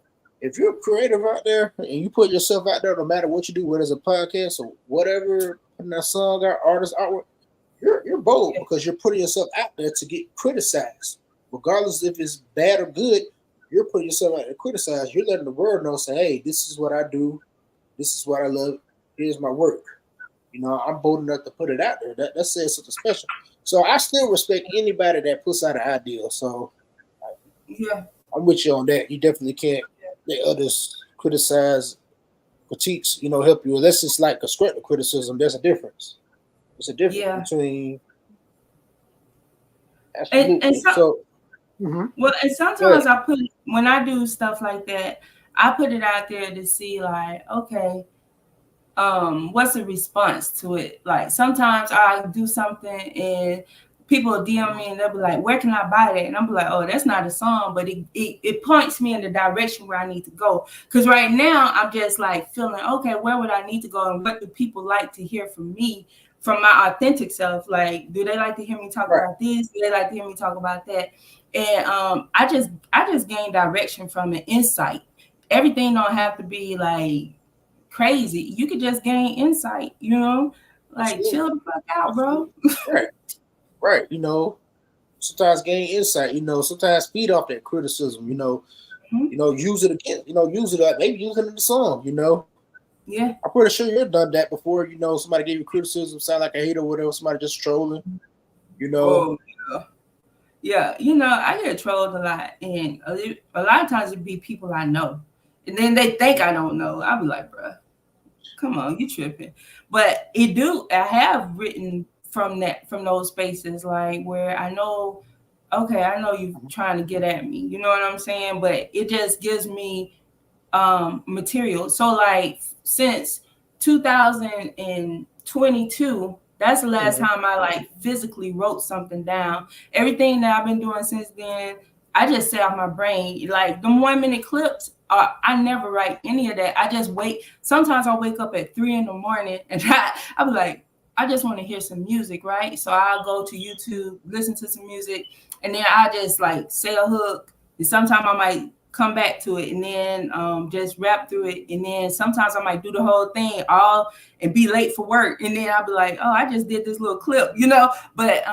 If you're creative out there and you put yourself out there, no matter what you do, whether it's a podcast or whatever, putting that song out, artist artwork, you're bold because you're putting yourself out there to get criticized, regardless if it's bad or good. You're putting yourself out there to criticize. You're letting the world know, say, "Hey, this is what I do. This is what I love. Here's my work." I'm bold enough to put it out there. That says something special. So I still respect anybody that puts out an idea. So Yeah, I'm with you on that. You definitely can't let others criticize, critiques, help you. Unless it's like constructive criticism, there's a difference. There's a difference between absolutely. and So, mhm. well, and sometimes when I do stuff like that, I put it out there to see like, okay, what's the response to it? Like sometimes I do something and people will DM me and they'll be like, where can I buy that? And I'm like, oh, that's not a song, but it points me in the direction where I need to go. Because right now I'm just like feeling, okay, where would I need to go and what do people like to hear from me, from my authentic self? Like, do they like to hear me talk about this? Do they like to hear me talk about that? And I just gain direction from an insight. Everything don't have to be like crazy. You could just gain insight, like Absolutely. chill the fuck out, bro. Right. Sometimes gain insight. Sometimes feed off that criticism. Use it again. Use it maybe use it in the song. Yeah. I'm pretty sure you've done that before. Somebody gave you criticism, sound like a hater or whatever. Somebody just trolling. Oh, yeah. I get trolled a lot, and a lot of times it be people I know, and then they think I don't know. I'll be like, bro, come on, you tripping. But I have written from those spaces, like where I know, okay, I know you're trying to get at me. You know what I'm saying? But it just gives me material. So like since 2022, that's the last time I like physically wrote something down. Everything that I've been doing since then, I just say off my brain. Like the 1 minute clips, I never write any of that. I just wait. Sometimes I wake up at 3 a.m. and I'll be like, I just want to hear some music, right? So I'll go to YouTube, listen to some music, and then I just like say a hook. And sometimes I might come back to it and then just rap through it. And then sometimes I might do the whole thing and be late for work. And then I'll be like, oh, I just did this little clip, but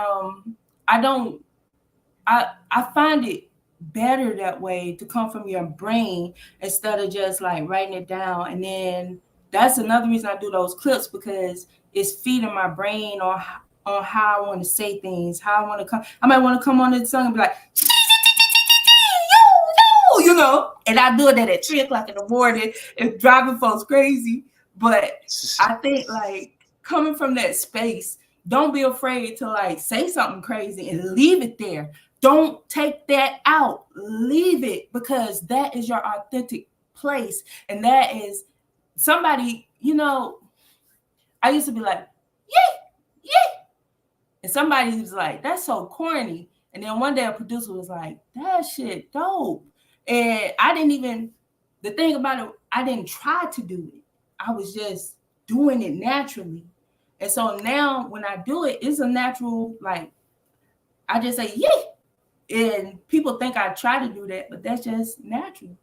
I find it better that way to come from your brain instead of just like writing it down. And then that's another reason I do those clips, because it's feeding my brain on how I want to say things, how I want to come. I might want to come on this song and be like, and I do that at 3 o'clock in the morning and driving folks crazy. But I think like coming from that space, don't be afraid to like say something crazy and leave it there. Don't take that out. Leave it, because that is your authentic place. And that is somebody, I used to be like, yeah. And somebody was like, that's so corny. And then one day a producer was like, that shit dope. And the thing about it, I didn't try to do it. I was just doing it naturally. And so now when I do it, it's a natural, like, I just say, yeah. And people think I try to do that, but that's just natural.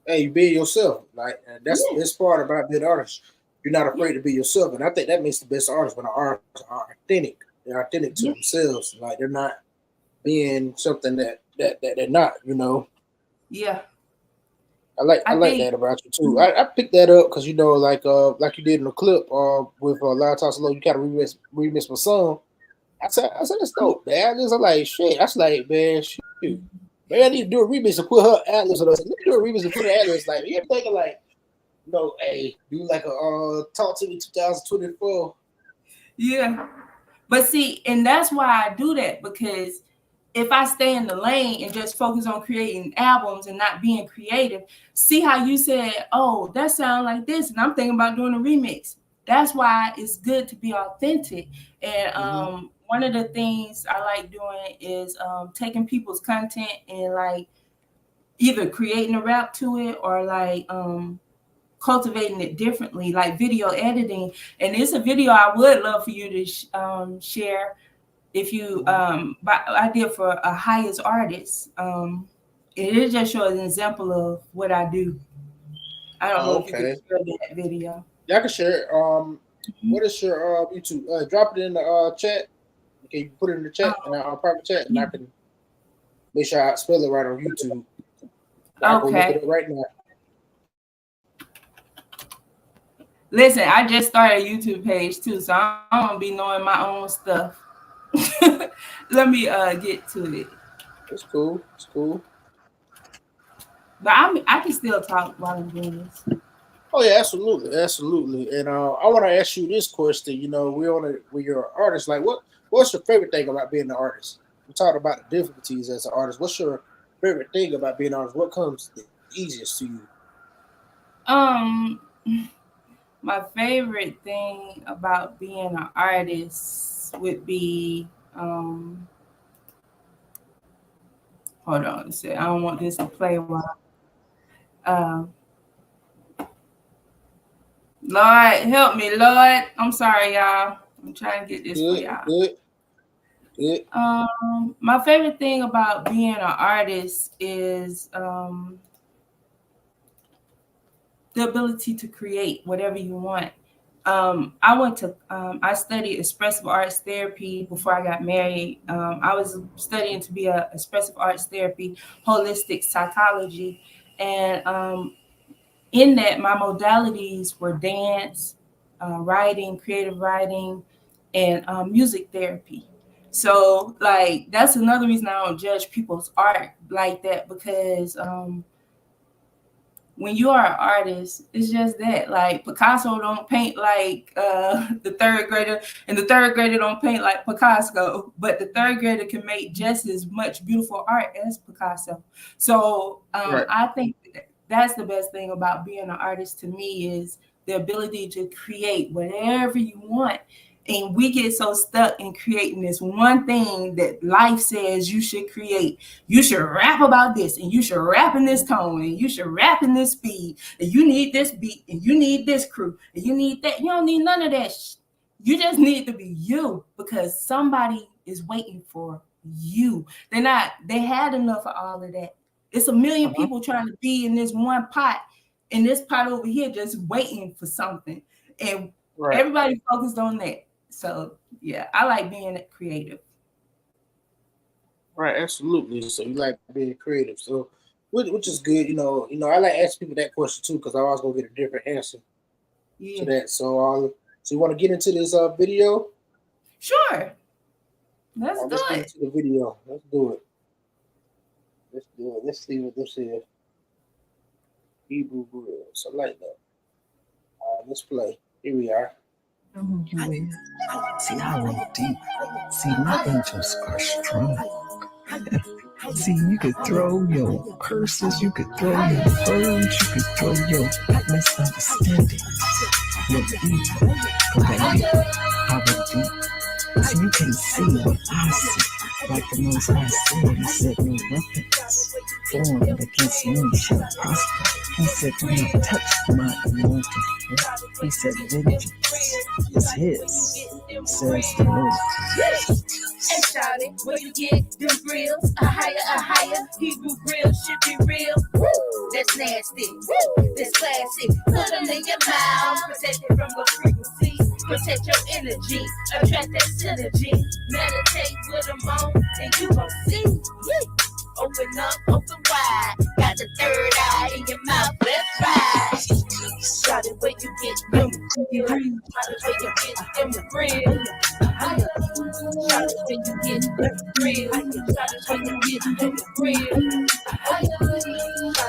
Hey, you be yourself. Like, and that's this part about being an artist. You're not afraid to be yourself. And I think that makes the best artists when the artists are authentic. They're authentic to themselves. Like, they're not being something that they're not, Yeah. I like that about you too. I picked that up because like you did in the clip with Loud Talks Low, you kind of remix my song. I said that's dope. The Atlas, I'm like shit. I was like, man, shoot. Maybe I need to do a remix and put her Atlas on. I said, let me do a remix and put her Atlas. Like, you ever thinking like, hey, do like a Talk to Me 2024. Yeah. But see, and that's why I do that, because if I stay in the lane and just focus on creating albums and not being creative, see how you said, oh, that sounds like this, and I'm thinking about doing a remix. That's why it's good to be authentic. And one of the things I like doing is taking people's content and like either creating a rap to it or like cultivating it differently, like video editing. And it's a video I would love for you to share. If you, I did for a highest artist. It just shows an example of what I do. I don't know if you can share that video. Yeah, I can share it. What is your YouTube? Drop it in the chat. Okay, you put it in the chat, in our private chat, and I can make sure I spell it right on YouTube. I'll go look at it right now. Listen, I just started a YouTube page too, so I don't be knowing my own stuff. Let me get to it. It's cool. It's cool. But I can still talk while I'm doing this. Oh yeah, absolutely, absolutely. And I want to ask you this question. You know, when you're an artist, like what's your favorite thing about being an artist? We talked about the difficulties as an artist. What's your favorite thing about being an artist? What comes the easiest to you? My favorite thing about being an artist would be hold on a second. I don't want this to play while Lord help me, Lord. I'm sorry, y'all. I'm trying to get this for y'all. Good. My favorite thing about being an artist is the ability to create whatever you want. I studied expressive arts therapy before I got married. I was studying to be a expressive arts therapy, holistic psychology. And in that, my modalities were dance, writing, creative writing, and music therapy. So like, that's another reason I don't judge people's art like that, because when you are an artist, it's just that. Like Picasso don't paint like the third grader, and the third grader don't paint like Picasso, but the third grader can make just as much beautiful art as Picasso. So I think that's the best thing about being an artist to me, is the ability to create whatever you want. And we get so stuck in creating this one thing that life says you should create. You should rap about this, and you should rap in this tone, and you should rap in this speed, and you need this beat, and you need this crew, and you need that. You don't need none of that. You just need to be you, because somebody is waiting for you. They had enough of all of that. It's a million people trying to be in this one pot, and this pot over here just waiting for something. And everybody focused on that. So yeah, I like being creative. Right, absolutely. So you like being creative. So which is good. You know, I like asking people that question too, because I always gonna get a different answer to that. So you want to get into this video? Sure. Let's get into the video. Let's do it. Let's see what this is. Hebrew Grill. So like that. Let's play. Here we are. See, I went deep. See, my angels are strong. See, you could throw your curses, you could throw your words, you could throw your misunderstanding, your evil. Go back deep. I went deep. So you can see what I see. Like the Most High said, He said, no weapons formed against me shall prosper. He said, do not touch my anointed. He said, vengeance is His, says the Lord. And shout it when you get them grills, a higher Hebrew grill should be real. Woo, that's nasty. Woo, that's classic. Put them in your mouth, protect it from the frequency. Protect your energy, attract that synergy. Meditate with them on, and you gon' see. Open up, open wide. Got the third eye in your mouth, let's ride. Shout it where you get them grills. Shout it where you get them grills. Shout it where you get them grills. Shout it where you get them grills. Shout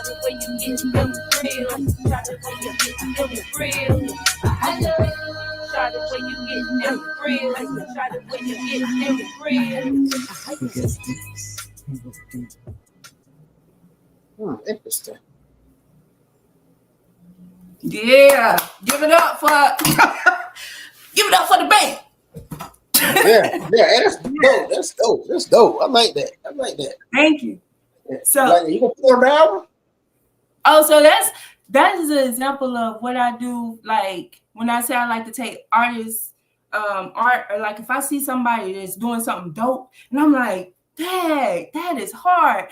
it where you get them grills. Shout it where you get them grills. Shout it where you get them grills. Shout it where you get them grills. Interesting. Yeah, give it up for the band. Yeah, that's dope. That's dope. I like that. Thank you. So, like, you gonna put on the album? Oh, so that is an example of what I do. Like when I say I like to take artists, art, or like if I see somebody that's doing something dope, and I'm like, dang, that is hard.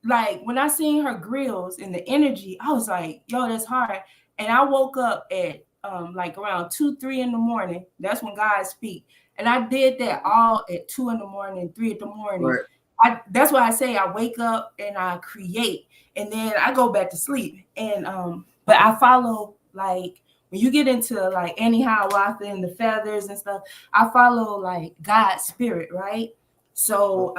Like when I seen her grills and the energy, I was like, yo, that's hard. And I woke up at like around 2-3 in the morning. That's when God speak. And I did that all at 2 in the morning, 3 in the morning. Right. That's why I say I wake up and I create, and then I go back to sleep. And but I follow, like when you get into like AneHiawatha and the feathers and stuff, I follow like God's spirit, right? So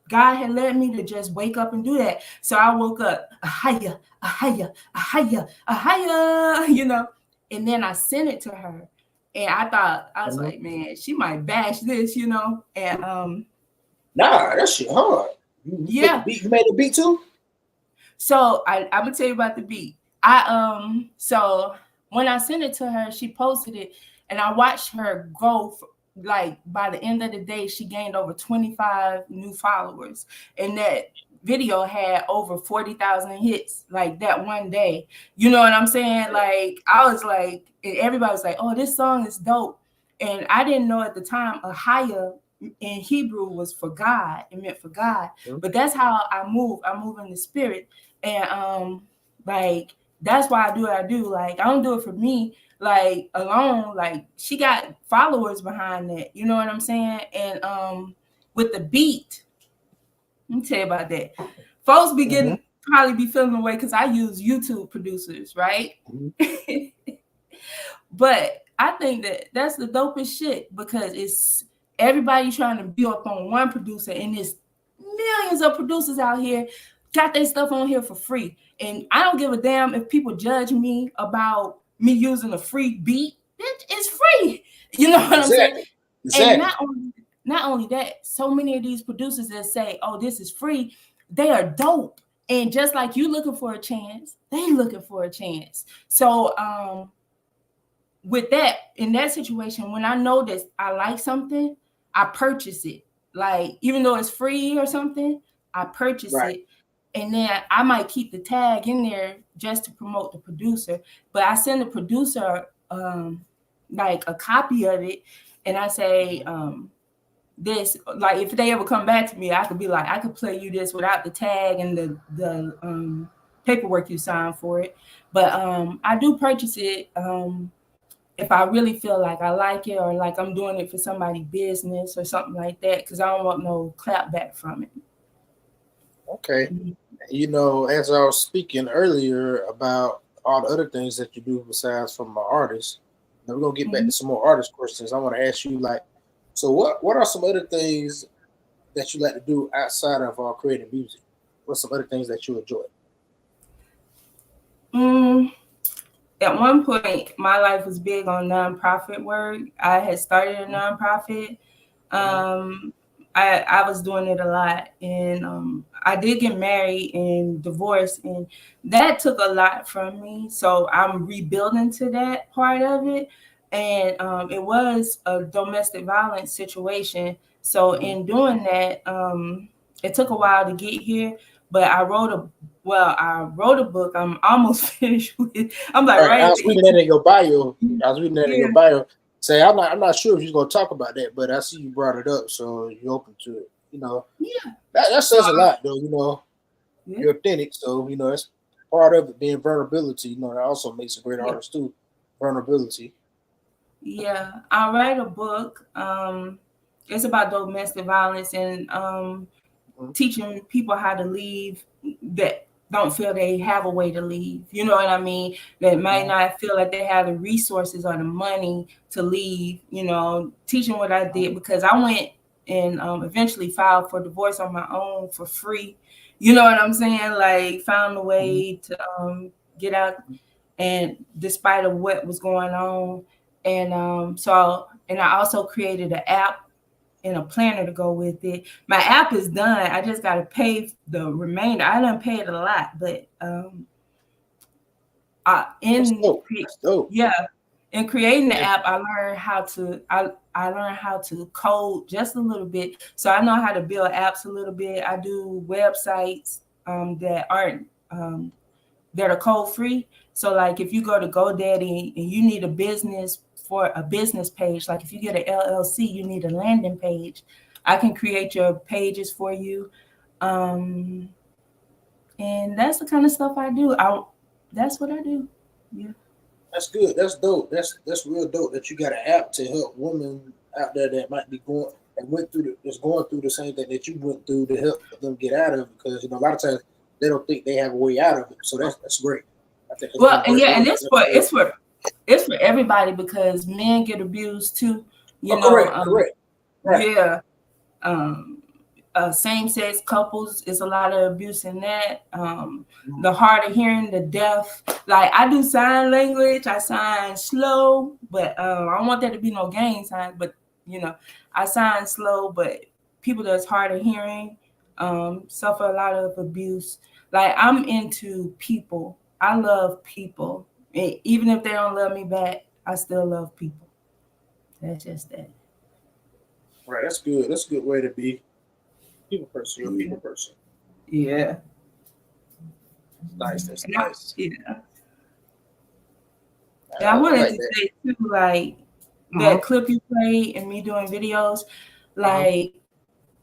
God had led me to just wake up and do that. So I woke up, ahaya, ahaya, ahaya, ahaya, you know, and then I sent it to her. And I was like, man, she might bash this, you know. And nah, that shit hard. Yeah. You made the beat too? So I'm gonna tell you about the beat. So when I sent it to her, she posted it, and I watched her grow. Like by the end of the day, she gained over 25 new followers, and that video had over 40,000 hits like that one day. You know what I'm saying? Like I was like, and everybody was like, "Oh, this song is dope," and I didn't know at the time Ahia in Hebrew was for God. It meant for God. But that's how I move. I move in the spirit, and like that's why I do what I do. Like I don't do it for me, like alone. Like she got followers behind that. You know what I'm saying? And with the beat, let me tell you about that. Folks be getting probably be feeling away because I use YouTube producers, right? But I think that that's the dopest shit because it's everybody trying to be up on one producer, and there's millions of producers out here got their stuff on here for free. And I don't give a damn if people judge me about me using a free beat. It's free. You know what I'm saying? Exactly. And not only that, so many of these producers that say, "Oh, this is free," they are dope. And just like you looking for a chance, they looking for a chance. So with that, in that situation, when I know that I like something, I purchase it. Like even though it's free or something, I purchase it. And then I might keep the tag in there just to promote the producer. But I send the producer like a copy of it, and I say, this, like if they ever come back to me, I could be like, I could play you this without the tag and the paperwork you signed for it. But I do purchase it if I really feel like I like it, or like I'm doing it for somebody's business or something like that, because I don't want no clap back from it. Okay. You know, as I was speaking earlier about all the other things that you do besides from an artist, now we're gonna get back to some more artist questions. I want to ask you, like, so what are some other things that you like to do outside of creating music? What's some other things that you enjoy? At one point, my life was big on nonprofit work. I had started a nonprofit. I was doing it a lot, and I did get married and divorced, and that took a lot from me. So I'm rebuilding to that part of it, and it was a domestic violence situation. So in doing that, it took a while to get here, but I wrote a book. I'm almost finished with it. I'm like, I was reading that in your bio. Say, I'm not sure if you're gonna talk about that, but I see you brought it up, so you're open to it. You know, that says a lot, though. You know, you're authentic, so you know that's part of it being vulnerability. You know, that also makes a great artist too. Vulnerability. Yeah, I write a book. It's about domestic violence and teaching people how to leave that don't feel they have a way to leave. You know what I mean? That might not feel like they have the resources or the money to leave. You know, teaching what I did, because I went and eventually filed for divorce on my own for free. You know what I'm saying? Like found a way to get out, and despite of what was going on. And I also created an app and a planner to go with it. My app is done. I just got to pay the remainder. I done paid a lot, but in creating the app, I learned how to code just a little bit. So I know how to build apps a little bit. I do websites that aren't that are code free. So like if you go to GoDaddy and you need a business for a business page, like if you get an LLC, you need a landing page. I can create your pages for you. And that's the kind of stuff I do. That's what I do. Yeah. That's good. That's dope. That's real dope that you got an app to help women out there that might be going through the same thing that you went through to help them get out of it. Because a lot of times they don't think they have a way out of it. So that's great. I think and it's for everybody, because men get abused too. Correct. Right. Yeah. Same-sex couples, is a lot of abuse in that. The hard of hearing, the deaf. Like I do sign language, I sign slow, but I don't want there to be no gang sign. But I sign slow, but people that's hard of hearing suffer a lot of abuse. Like I'm into people. I love people, and even if they don't love me back, I still love people. That's just that. Right. That's good. That's a good way to be. People person, you're a people person. Yeah. Nice. That's nice. Yeah. I wanted to say too, like that clip you played and me doing videos, like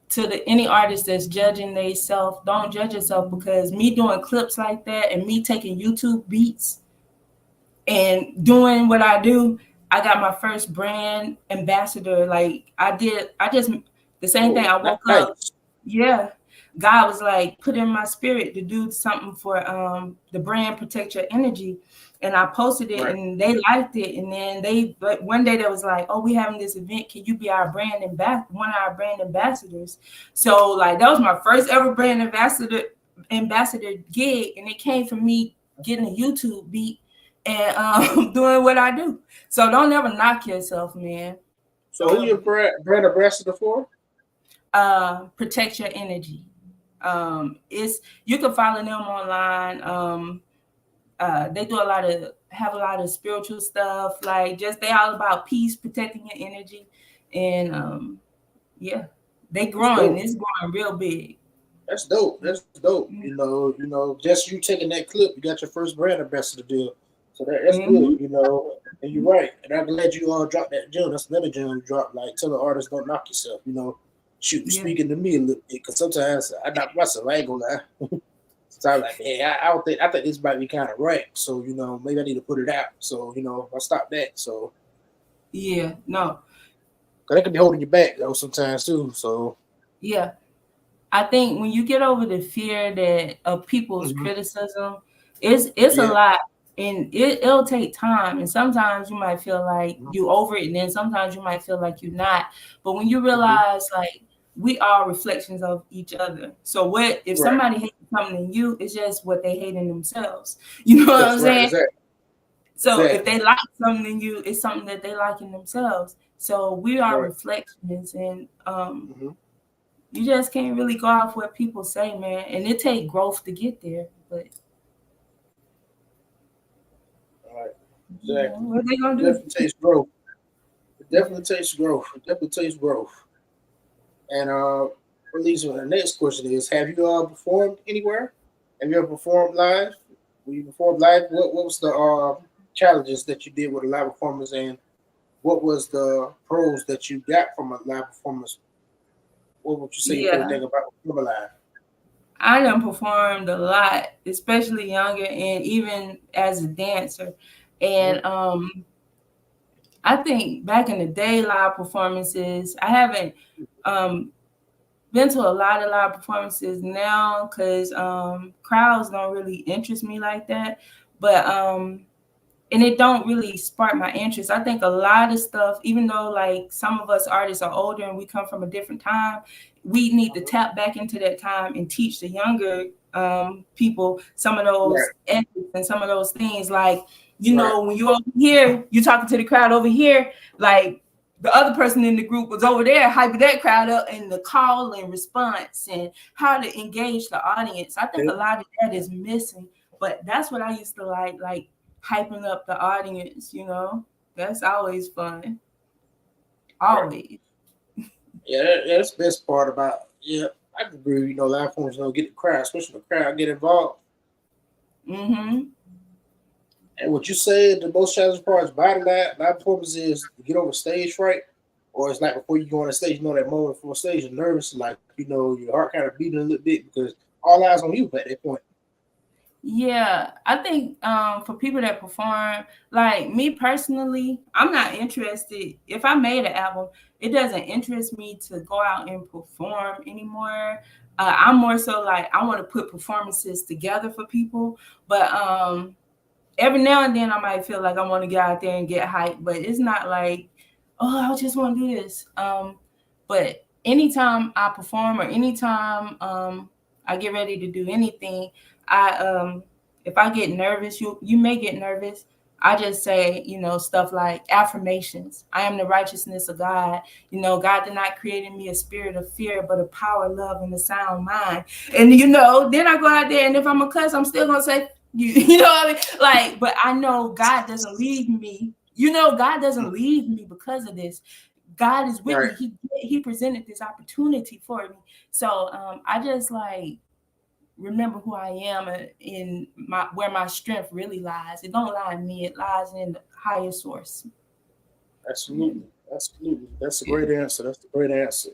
to any artist that's judging themselves, don't judge yourself, because me doing clips like that and me taking YouTube beats and doing what I do, I got my first brand ambassador. Like the same thing. I woke up. Yeah. God was like, put in my spirit to do something for the brand Protect Your Energy. And I posted it and they liked it. And then one day they was like, oh, we having this event. Can you be our one of our brand ambassadors? So like that was my first ever brand ambassador gig. And it came from me getting a YouTube beat and doing what I do. So don't ever knock yourself, man. So who your brand ambassador for? Protect Your Energy. You can follow them online. They have a lot of spiritual stuff, like they all about peace, protecting your energy, and they growing. It's growing real big. That's dope. That's dope. Just you taking that clip, you got your first brand ambassador deal. So that's good. And you're right. And I'm glad you all dropped that gem. That's another gem you dropped. Like, tell the artist, don't knock yourself. Speaking to me a little bit, because sometimes I knock myself. I ain't gonna lie. So I'm like, man, I think this might be kind of right. So maybe I need to put it out. So I stop that. So yeah, no, because they can be holding you back though sometimes too. So yeah, I think when you get over the fear of people's criticism, it's a lot. And it'll take time. And sometimes you might feel like you over it. And then sometimes you might feel like you're not. But when you realize, like, we are reflections of each other. So what if somebody hates something in you, it's just what they hate in themselves. You know what I'm saying? Exactly. So if they like something in you, it's something that they like in themselves. So we are reflections. And you just can't really go off what people say, man. And it takes growth to get there. But exactly. What are they gonna do? It definitely takes growth. It definitely takes growth. And the next question is: have you performed anywhere? Have you ever performed live? When you performed live, what was the challenges that you did with a live performance, and what was the pros that you got from a live performance? What would you say you think about performing live? I done performed a lot, especially younger and even as a dancer. And I think back in the day, live performances, I haven't been to a lot of live performances now because crowds don't really interest me like that. But and it don't really spark my interest. I think a lot of stuff, even though like some of us artists are older and we come from a different time, we need to tap back into that time and teach the younger people some of those ethics and some of those things. Like, when you're over here, you're talking to the crowd over here, like the other person in the group was over there hyping that crowd up, and the call and response and how to engage the audience. I think a lot of that is missing, but that's what I used to like hyping up the audience, you know. That's always fun. Always. Yeah, that's the best part about. Yeah, I agree. You know, live performers don't get the crowd, especially the crowd get involved. Mm-hmm. And what you said, the most challenging part is body live performance is to get over stage fright, or it's like before you go on the stage, you know that moment before stage, you're nervous, like you know your heart kind of beating a little bit because all eyes on you at that point. Yeah, I think for people that perform, like me personally, I'm not interested. If I made an album, it doesn't interest me to go out and perform anymore. I'm more so like I want to put performances together for people, but every now and then I might feel like I want to get out there and get hyped, but it's not like, oh, I just want to do this. But anytime I perform or anytime I get ready to do anything, I if I get nervous, you may get nervous. I just say, you know, stuff like affirmations. I am the righteousness of God. You know, God did not create in me a spirit of fear, but a power, love, and a sound mind. And you know, then I go out there, and if I'm a cuss, I'm still gonna say you know what I mean? Like, but I know God doesn't leave me. You know, God doesn't leave me because of this. God is with me. He presented this opportunity for me. So I just like remember who I am in my where my strength really lies. It don't lie in me. It lies in the higher source. Absolutely, absolutely. That's a great answer. That's a great answer.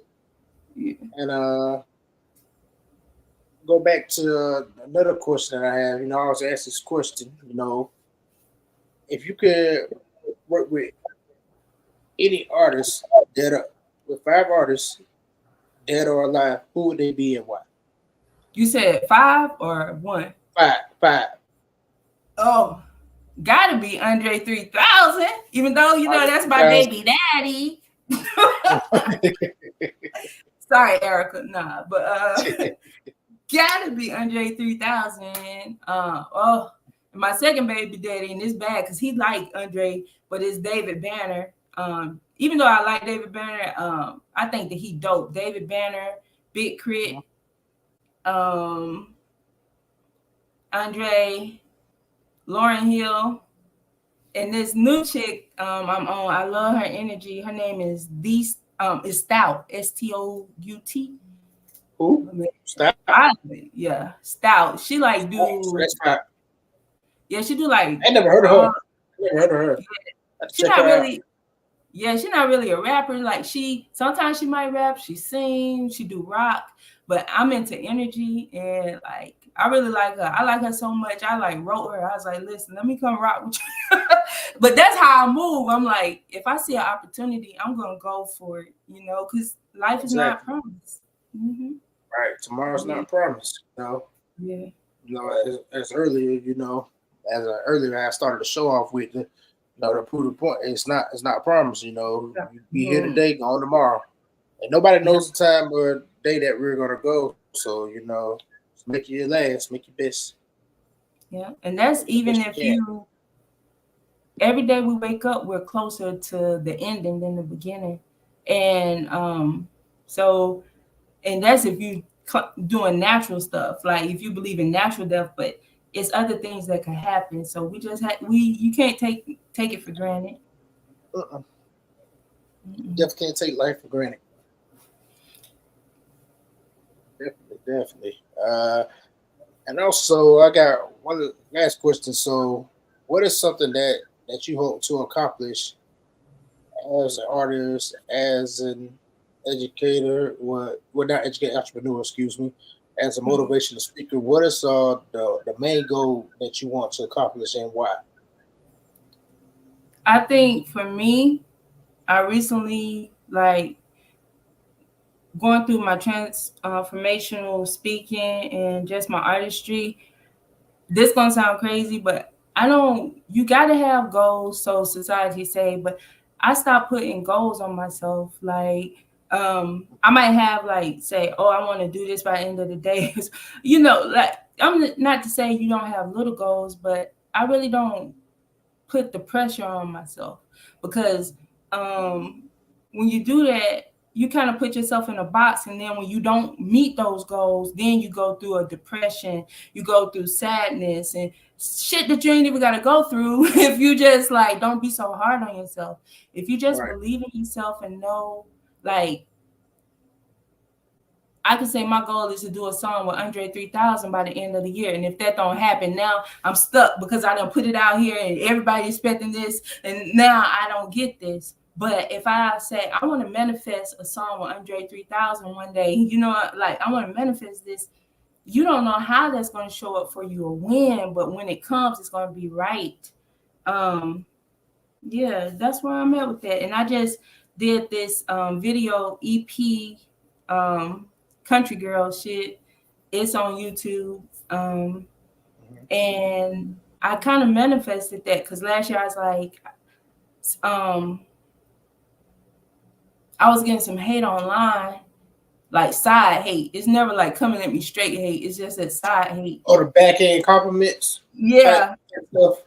Yeah. And go back to another question that I have. You know, I always ask this question. You know, if you could work with any artist dead or with 5 artists dead or alive, who would they be and why? You said 5 or 1? Five. Oh, gotta be Andre 3000. Even though you know that's my baby daddy. Sorry, Erica. Nah, but gotta be Andre 3000. Oh, my second baby daddy, and it's bad because he like Andre, but it's David Banner. Even though I like David Banner, I think that he dope. David Banner, Big Crit, Andre, Lauren Hill, and this new chick I'm on. I love her energy. Her name is is Stout, Stout. Who? Stout. Yeah, Stout. She like do. Yeah, she do like. I never heard of her. Never heard of her. Yeah. She's not really. Yeah, she's not really a rapper. Like sometimes she might rap, she sings, she do rock, but I'm into energy and like I really like her. I like her so much. I like wrote her. I was like, listen, let me come rock with you. But that's how I move. I'm like, if I see an opportunity, I'm gonna go for it, you know, because life is not promised. Mm-hmm. Right. Tomorrow's not promised. You know. Yeah. You know, as earlier, you know, earlier I started to show off with the. No, to prove the point, it's not promised. You know, you be here today, gone tomorrow, and nobody knows the time or day that we're gonna go. So you know, make your last, make your best. Yeah, and that's even if you. Every day we wake up, we're closer to the ending than the beginning, and so, and that's if you doing natural stuff. Like if you believe in natural death, but it's other things that can happen. So we just you can't take it for granted. Definitely can't take life for granted. Definitely. And also, I got one last question. So, what is something that you hope to accomplish as an artist, as an educator, well, not educator, entrepreneur, excuse me, as a motivational speaker? What is the main goal that you want to accomplish and why? I think for me, I recently like going through my transformational speaking and just my artistry. This gonna sound crazy, but you gotta have goals, so society say, but I stopped putting goals on myself. Like I might have like say, oh, I want to do this by the end of the day. You know, like I'm not to say you don't have little goals, but I really don't put the pressure on myself because when you do that, you kind of put yourself in a box, and then when you don't meet those goals, then you go through a depression, you go through sadness and shit that you ain't even got to go through if you just like don't be so hard on yourself. If you just believe in yourself and know, like, I can say my goal is to do a song with Andre 3000 by the end of the year. And if that don't happen, now I'm stuck because I done put it out here and everybody expecting this, and now I don't get this. But if I say I want to manifest a song with Andre 3000 one day, you know, like I want to manifest this, you don't know how that's going to show up for you or when, but when it comes, it's going to be right. Yeah, that's where I'm at with that. And I just did this video EP, country girl shit. It's on YouTube. And I kind of manifested that because last year I was like, I was getting some hate online, like side hate. It's never like coming at me straight hate. It's just that side hate. Or the backhand compliments. Yeah. Stuff.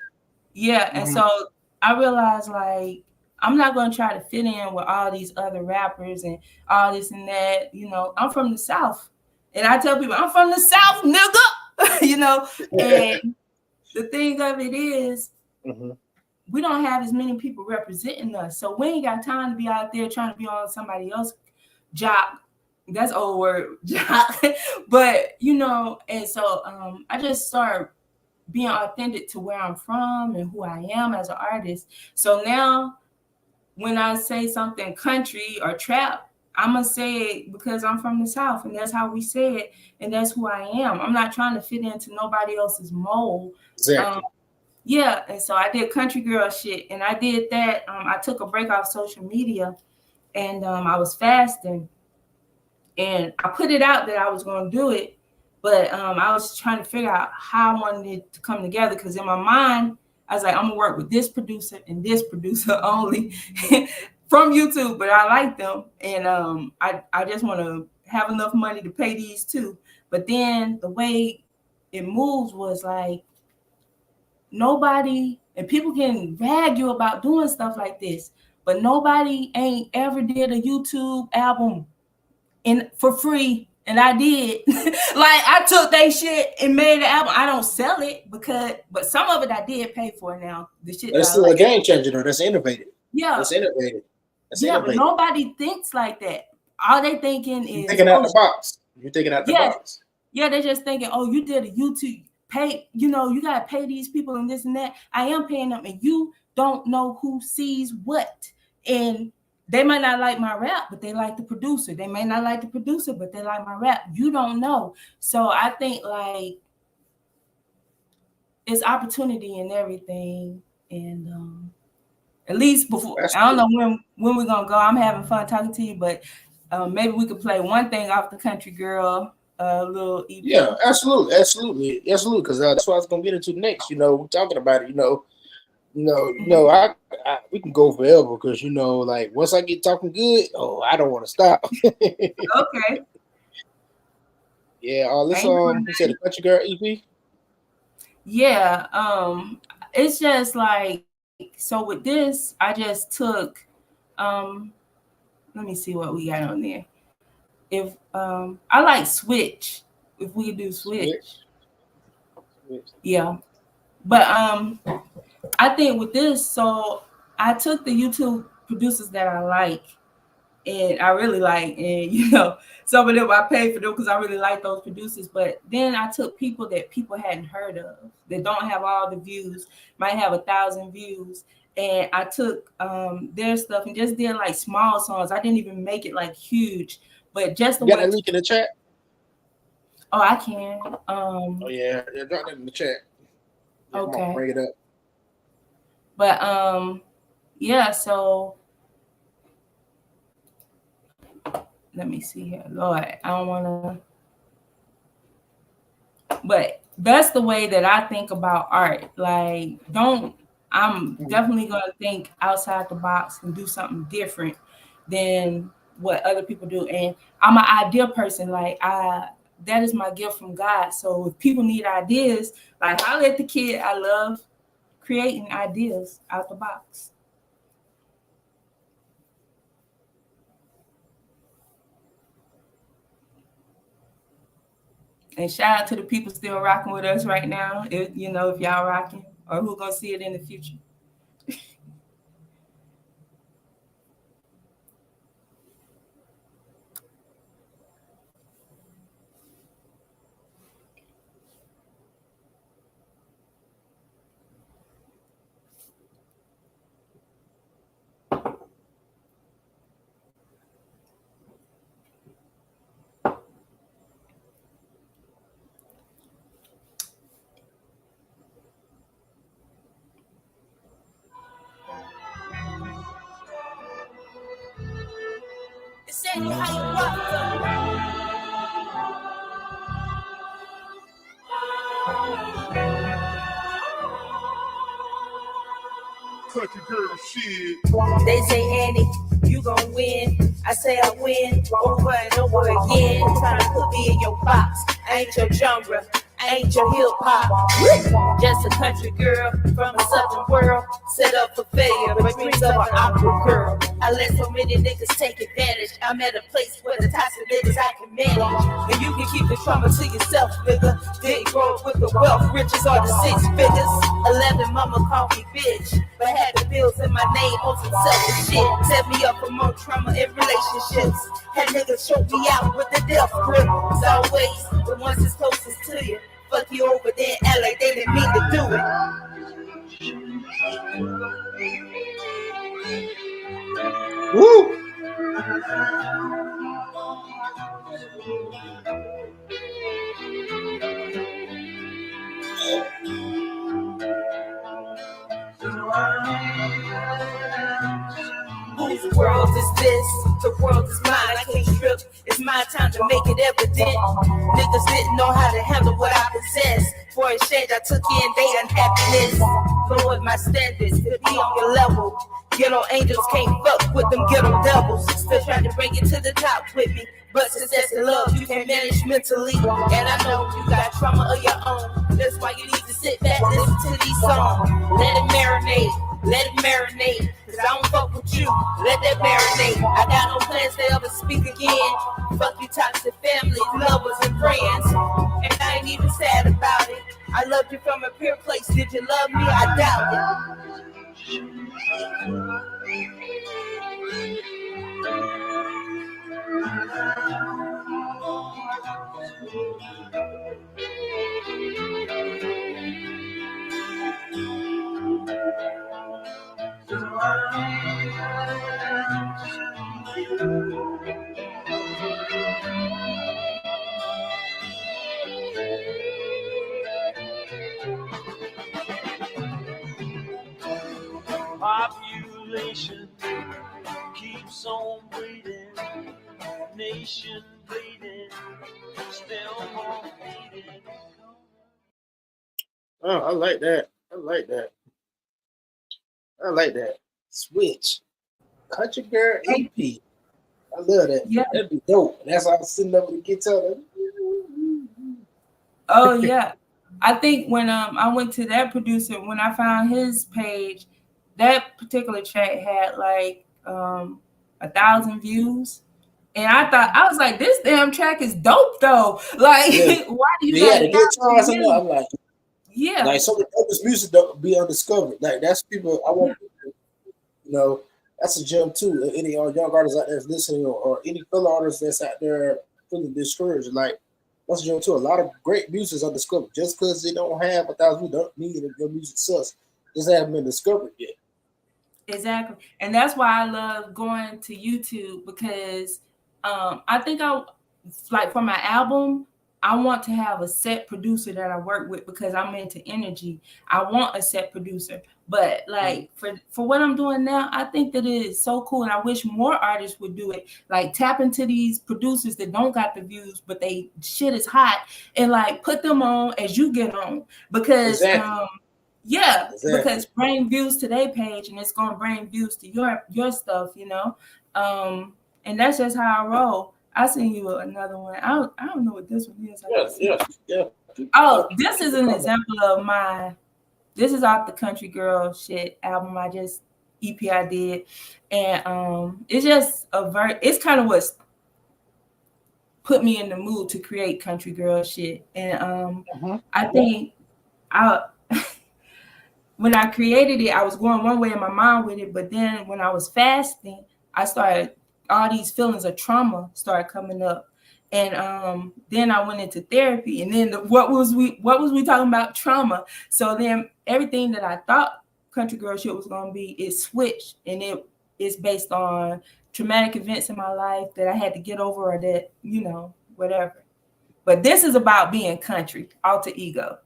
Yeah. And so I realized like I'm not going to try to fit in with all these other rappers and all this and that. You know, I'm from the South. And I tell people, I'm from the South, nigga. You know, and the thing of it is, we don't have as many people representing us. So we ain't got time to be out there trying to be on somebody else's job. That's old word, job. But, you know, and so I just started being authentic to where I'm from and who I am as an artist. So now when I say something country or trap, I'm going to say it because I'm from the South and that's how we say it. And that's who I am. I'm not trying to fit into nobody else's mold. Exactly. Yeah, and so I did country girl shit, and I did that. I took a break off social media, and I was fasting, and I put it out that I was going to do it, but I was trying to figure out how I wanted it to come together because in my mind, I was like, I'm going to work with this producer and this producer only from YouTube, but I like them, and I just want to have enough money to pay these two. But then the way it moves was like, nobody, and people can rag you about doing stuff like this, but nobody ain't ever did a YouTube album for free, and I did. Like I took they shit and made the album. I don't sell it but some of it I did pay for now. The shit that's still a game changer though. That's innovative. Yeah, that's innovative. But nobody thinks like that. All they thinking is thinking out the box. You're thinking out the box. Yeah, they're just thinking, oh, you did a YouTube. Pay, you know, you gotta pay these people and this and that. I am paying them, and you don't know who sees what. And they might not like my rap, but they like the producer. They may not like the producer, but they like my rap. You don't know. So I think like it's opportunity in everything. And at least before, I don't know when we're gonna go. I'm having fun talking to you, but maybe we could play one thing off the Country Girl. Little EP. Yeah, absolutely. Because that's what I was gonna get into next. You know, we're talking about it. I we can go forever because like once I get talking good, I don't want to stop. Okay. Yeah. Let's you said the Country Girl EP. Yeah. It's just like so with this, I just took. Let me see what we got on there. If I like Switch, if we do Switch. Yeah, but I think with this, so I took the YouTube producers that I like and I really like, and some of them I paid for them because I really like those producers. But then I took people that people hadn't heard of, that don't have all the views, might have 1,000 views. And I took their stuff and just did like small songs. I didn't even make it like huge. But just the you got a link in the chat? Oh, I can. Oh yeah, drop that in the chat. Yeah, okay. Bring it up. But yeah. So let me see here, Lord. I don't want to. But that's the way that I think about art. Like, I'm definitely gonna think outside the box and do something different than what other people do. And I'm an idea person. Like that is my gift from God. So if people need ideas, like holler at the kid. I love creating ideas out the box. And shout out to the people still rocking with us right now. If y'all rocking, or who gonna see it in the future. It's AneHiawatha. Country girl shit. They say, Annie, you gon' win. I say I win over and over again. Trying to put me in your box. I ain't your genre. I ain't your hip hop. Just a country girl from a southern world. Set up for failure, but dreams of an opera girl. I let so many niggas take advantage. I'm at a place where the types of niggas I can manage. And you can keep the trauma to yourself, nigga. Didn't grow up with the wealth, riches are the 6 figures. 11 mama called me bitch, but had the bills in my name on some selfish shit. Set me up for more trauma in relationships. Had niggas choke me out with the death grip. It's always the ones that's closest to you. Fuck you over there and act like they didn't mean to do it. Woo! Whose world is this? The world is mine, I can't strip. It's my time to make it evident. Niggas didn't know how to handle what I possess. For exchange, I took in their unhappiness. Lowered my standards to be on your level. Ghetto angels can't fuck with them ghetto devils. Still trying to bring it to the top with me. But success and love you can manage mentally. And I know you got trauma of your own. That's why you need to sit back, listen to these songs. Let it marinate. Let it marinate, cause I don't fuck with you. Let that marinate. I got no plans to ever speak again. Fuck you toxic families, lovers, and friends. And I ain't even sad about it. I loved you from a pure place. Did you love me? I doubt it. Population keeps on bleeding, nation bleeding, still more bleeding. Oh, I like that. I like that. I like that. Switch. Country Girl EP. I love that. Yeah. That'd be dope. That's how I was sitting up with the guitar. Oh yeah. I think when I went to that producer, when I found his page, that particular track had like 1,000 views. And I was like, this damn track is dope though. Like, Yeah. why do you Yeah, the got guitars and I'm like, yeah. like some of the oldest music don't be undiscovered. Like that's people I want people, you know, that's a gem too. Any young artists out there that's listening or any fellow artists that's out there feeling discouraged, like that's a gem too. A lot of great music is undiscovered. Just because they don't have 1,000 views don't mean that your music sucks. Just haven't been discovered yet. Exactly. And that's why I love going to YouTube because I think like for my album, I want to have a set producer that I work with because I'm into energy. I want a set producer. But like for what I'm doing now, I think that it is so cool. And I wish more artists would do it. Like tap into these producers that don't got the views, but they shit is hot and like put them on as you get on. Because yeah, because bring views to their page and it's gonna bring views to your stuff, you know. And that's just how I roll. I send you another one. I don't know what this one is. Yeah. Oh, this is an example of this is off the Country Girl shit album EP I did. And it's just it's kind of what's put me in the mood to create country girl shit. And I think I when I created it, I was going one way in my mind with it, but then when I was fasting, I started all these feelings of trauma started coming up. And then I went into therapy, and then what was we talking about? Trauma. So then everything that I thought country girl shit was gonna be, it switched, and it is based on traumatic events in my life that I had to get over, or that, you know, whatever. But this is about being country, alter ego.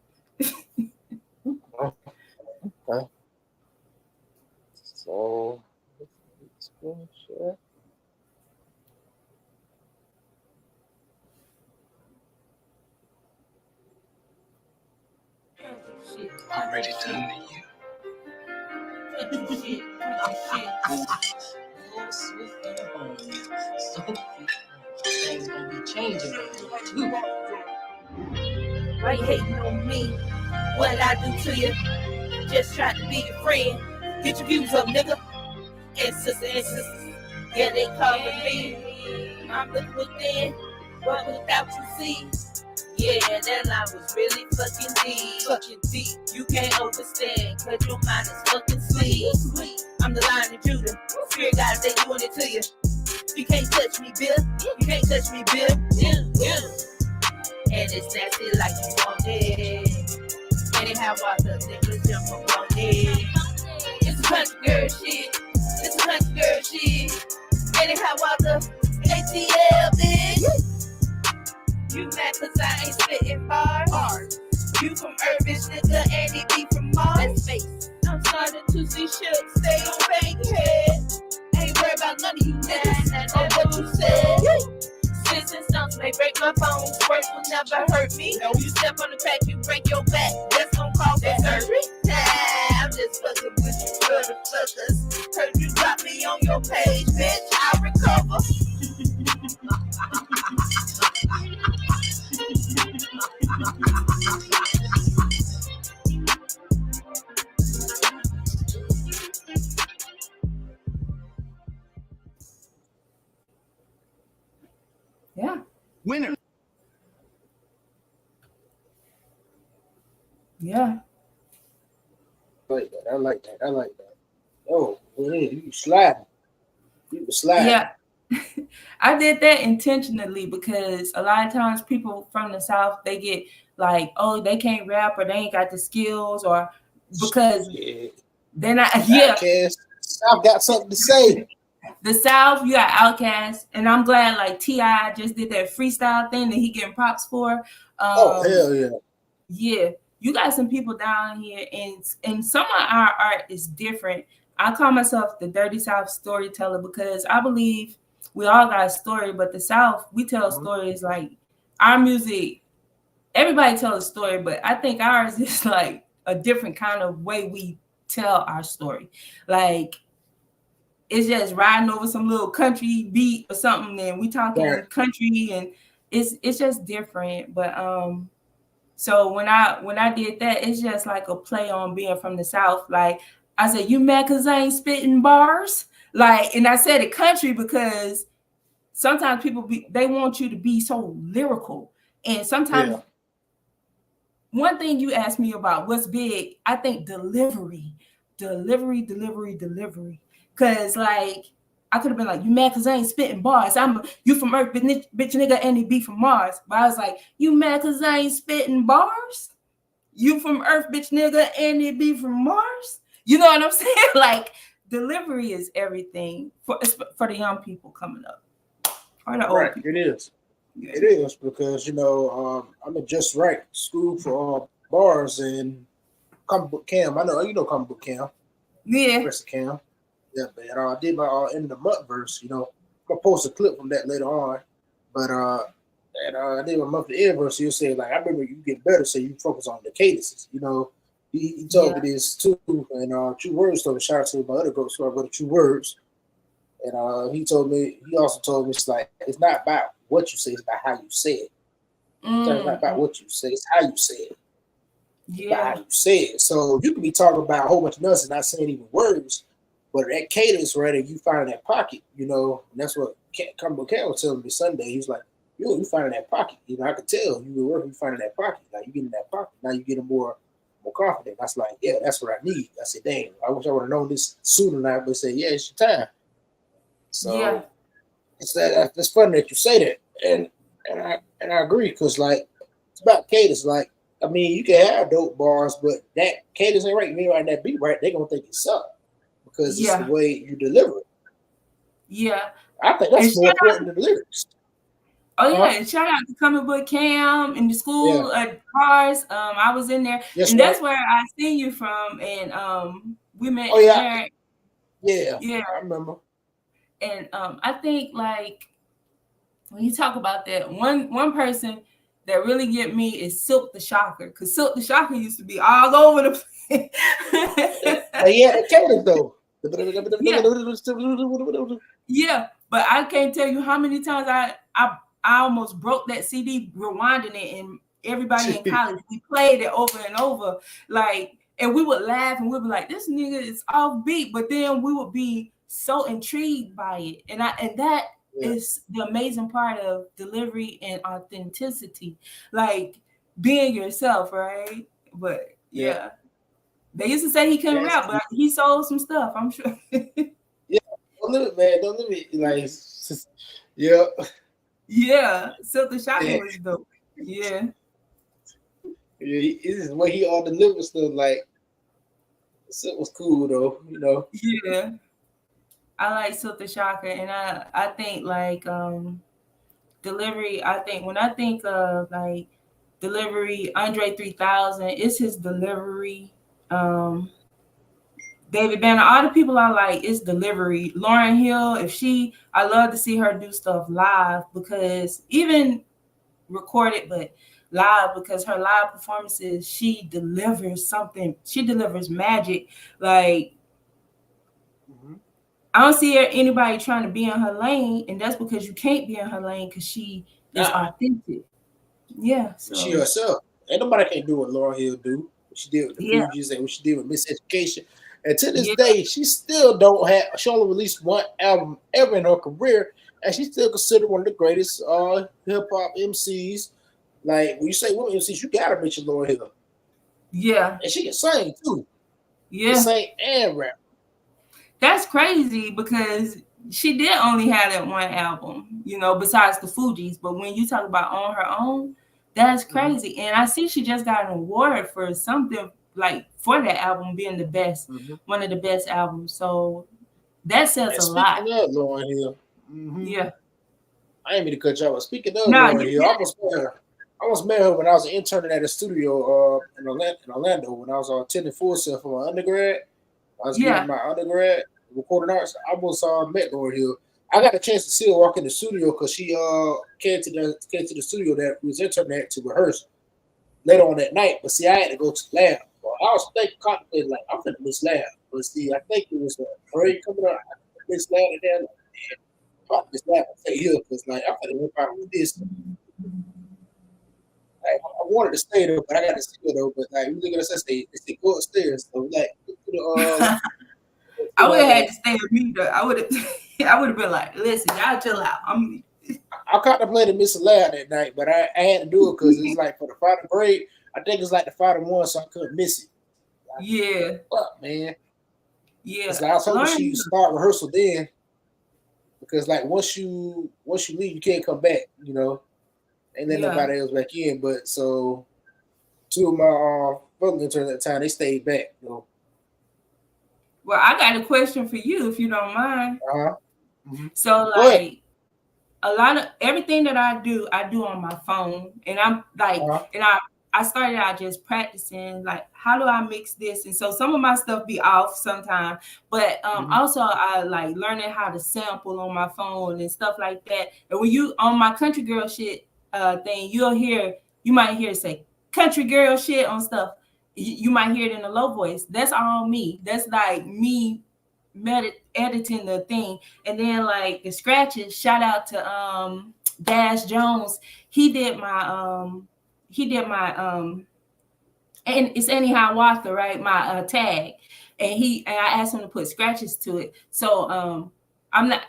Okay. So share. Already done to you. Things gonna be changing too. Why you hating on me? What I do to you? Just try to be your friend. Get your views up, nigga. And sisters, yeah, they calling me. I'm looking within, but without you see. Yeah, that line was really fucking deep. You can't understand, cause your mind is fucking sleep. I'm the Lion of Judah. Spirit God, they doing it to you. You can't touch me, Bill. You can't touch me, Bill. Yeah. And it's nasty like you want it. AneHiawatha, niggas jump on it. It's a country girl shit. It's a country girl shit. AneHiawatha, ATL, bitch. You mad cause I ain't spitting bars. You from urban, nigga, and he be from Mars. I'm starting to see shit stay on Bankhead. Ain't worried about none of you niggas on what you said. Sticks and stumps may break my bones. Words will never hurt me. You step on the crack, you break your back. That's gon' cause that surgery. Nah, I'm just fucking with you, motherfuckers. Heard you drop me on your page, bitch. I'll recover. Yeah. Winner. Yeah. I like that. Oh, man, you sliding. You was sliding. Yeah. I did that intentionally because a lot of times people from the South, they get like, oh, they can't rap, or they ain't got the skills, or because they're not. Yeah. I've got something to say. The South, you got Outkast, and I'm glad like T.I. just did that freestyle thing that he getting props for. Oh, hell yeah. Yeah, you got some people down here, and some of our art is different. I call myself the Dirty South storyteller because I believe we all got a story, but the South, we tell stories like our music. Everybody tells a story, but I think ours is like a different kind of way we tell our story. Like, it's just riding over some little country beat or something, and we talking country, and it's just different. But so when I did that, it's just like a play on being from the South. Like I said, you mad cause I ain't spitting bars? Like, and I said it country because sometimes people they want you to be so lyrical, and sometimes one thing you asked me about what's big, I think delivery. Cause like I could have been like, you mad cause I ain't spitting bars. You from Earth, bitch nigga, and he be from Mars. But I was like, you mad cause I ain't spitting bars? You from Earth, bitch nigga, and he be from Mars? You know what I'm saying? Like, delivery is everything for the young people coming up. Or the old people. It is. Yeah. It is because, you know, I'm at Just Right School for Bars and Comic Book Cam. I know, you know Comic Book Cam. Yeah. Professor Cam. Yeah, man. I did my end of the month verse, you know. I'm going to post a clip from that later on. But I did my monthly end verse. He'll say, like, I remember you get better, so you focus on the cadences. You know, he told me this too. And True Words told me, shout out to my other ghost star, but True Words. And he also told me, it's like, it's not about what you say, it's about how you say it. It's not about what you say, it's how you say it. Yeah. About how you say it. So you can be talking about a whole bunch of nonsense, not saying even words, but that cadence, right, and you find that pocket, you know, and that's what Campbell Cam was telling me Sunday. He's like, you finding that pocket. You know, I could tell you were working, you finding that pocket. Like you get in that pocket. Now you getting more confident. I was like, yeah, that's what I need. I said, dang, I wish I would have known this sooner. Now, but say, yeah, it's your time. So it's funny that you say that, and I agree because like it's about cadence. Like I mean, you can have dope bars, but that cadence ain't right. You ain't that beat right, they gonna think it suck because it's the way you deliver it. Yeah, I think that's more important than the lyrics. Oh yeah, and shout out to Comic Book Cam in the school cars. I was in there, and that's where I seen you from, and we met there. Yeah, I remember. And I think like when you talk about that, one person that really get me is Silk the Shocker, because Silk the Shocker used to be all over the place. Yeah, the cadence though. Yeah, but I can't tell you how many times I almost broke that CD rewinding it, and everybody in college we played it over and over, like, and we would laugh and we'd be like, "This nigga is off beat," but then we would be so intrigued by it, and that is the amazing part of delivery and authenticity, like being yourself, right? But yeah. They used to say he couldn't rap, but he sold some stuff, I'm sure. Don't live it, man. Don't live it. Like, yeah. Yeah. Silk the Shocker was dope. Yeah. Yeah, this is where he all delivered stuff. Like, Silk was cool though, you know. Yeah. I like Silk the Shocker, and I think like delivery. I think when I think of like delivery, Andre 3000, it's his delivery. David Banner, all the people I like is delivery. Lauryn Hill, I love to see her do stuff live, because even recorded, but live, because her live performances, she delivers something. She delivers magic. Like, I don't see anybody trying to be in her lane, and that's because you can't be in her lane, because she is authentic. Yeah. So. She herself. Ain't nobody can do what Lauryn Hill do. What she did with the Fugees and what she did with Miseducation. And to this day, she still don't have. She only released one album ever in her career, and she's still considered one of the greatest hip hop MCs. Like when you say women MCs, you gotta mention Lauryn Hill. Yeah, and she can sing too. Yeah, she can sing and rap. That's crazy, because she did only have that one album, you know, besides the Fugees. But when you talk about on her own, that's crazy. And I see she just got an award for something, like for that album being the best, one of the best albums. So that says a lot. Speaking of Lauryn Hill, yeah, I ain't mean to cut you off. Speaking of Lauryn Hill, I almost met her when I was interning at a studio in Orlando when I was attending Full Sail for my undergrad. I was getting my undergrad recording arts. I almost met Lauryn Hill. I got a chance to see her walk in the studio because she came to the studio that we was interning at to rehearse later on that night. But see, I had to go to the lab. Well, I was contemplating like I'm gonna miss lab. But see, I think it was a parade coming up. I miss lab and then I miss lab and stay here because like I'm gonna work out with this. Like, I wanted to stay there, but I got to see her though. But like we look at us, they go upstairs. So like, I would have had to stay with me though. I would have been like, listen, y'all chill out. I contemplated missing lab that night, but I had to do it because it's like for the final grade. I think it's like the final one, so I couldn't miss it. Like, fuck, man. Yeah. Like, I was hoping she start rehearsal then, because like once you leave, you can't come back. You know, ain't let nobody else back in. But so two of my brother interns at the time, they stayed back. You know. Well, I got a question for you, if you don't mind. So, Go ahead. A lot of everything that I do on my phone, and I'm like, and I started out just practicing, like, how do I mix this? And so some of my stuff be off sometimes, but also I like learning how to sample on my phone and stuff like that. And when you on my country girl shit thing, you might hear it say country girl shit on stuff. You might hear it in a low voice. That's all me. That's like me editing the thing. And then like the scratches, shout out to Dash Jones. He did my and it's AneHiawatha, right? My tag. And I asked him to put scratches to it. So I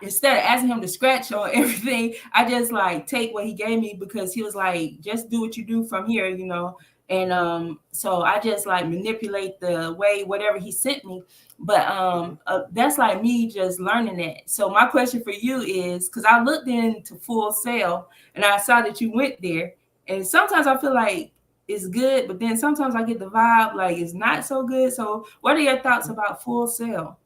instead of asking him to scratch or everything, I just like take what he gave me because he was like, just do what you do from here, you know. And so I just like manipulate the way whatever he sent me. But that's like me just learning that. So my question for you is, because I looked into Full Sail and I saw that you went there, and sometimes I feel like it's good, but then sometimes I get the vibe like it's not so good. So what are your thoughts about Full Sail?